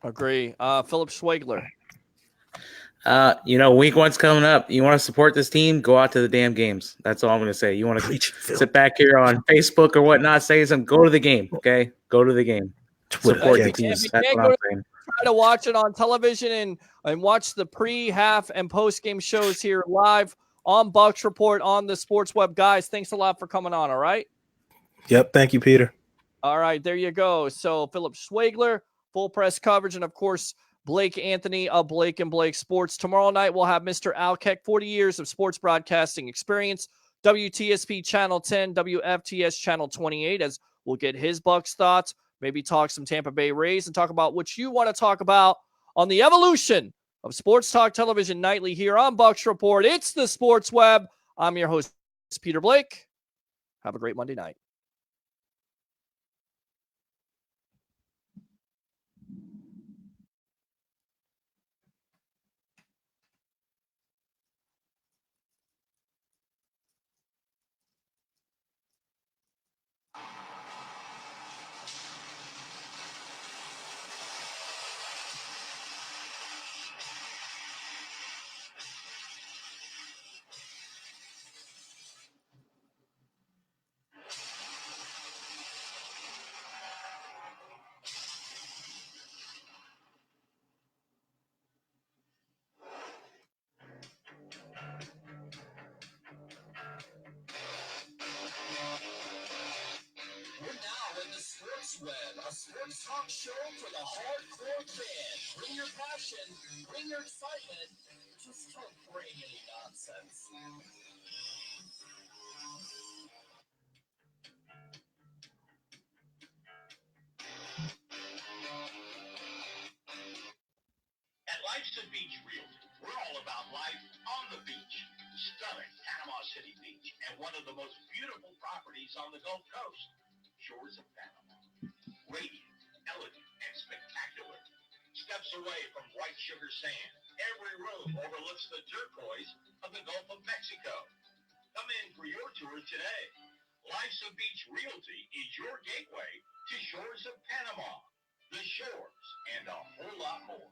Agree. Philip Schwegler. Week one's coming up. You want to support this team? Go out to the damn games. That's all I'm going to say. You want to sit back here on Facebook or whatnot, say something, go to the game, okay? Go to the game. Twitter, Support yeah, the If team. you That's can't what go I'm to saying. try to watch it on television and watch the pre, half, and post game shows here live on Bucs Report on the Sports Web. Guys, thanks a lot for coming on. All right. Yep. Thank you, Peter. All right. There you go. So Philip Schwegler, full press coverage, and of course, Blake Anthony of Blake and Blake Sports. Tomorrow night, we'll have Mr. Alkeck, 40 years of sports broadcasting experience, WTSP Channel 10, WFTS Channel 28, as we'll get his Bucs thoughts, maybe talk some Tampa Bay Rays, and talk about what you want to talk about on the evolution of Sports Talk Television nightly here on Bucs Report. It's the Sports Web. I'm your host, Peter Blake. Have a great Monday night. We're now in the Sports Web, a sports talk show for the hardcore fan. Bring your passion, bring your excitement. Just don't bring any nonsense. At Lifeson Beach Realty, we're all about life on the beach. Stunning Panama City Beach and one of the most beautiful properties on the Gulf Coast. Shores of Panama. Radiant, elegant, and spectacular. Steps away from white sugar sand, every room overlooks the turquoise of the Gulf of Mexico. Come in for your tour today. Lifeson Beach Realty is your gateway to Shores of Panama, the shores, and a whole lot more.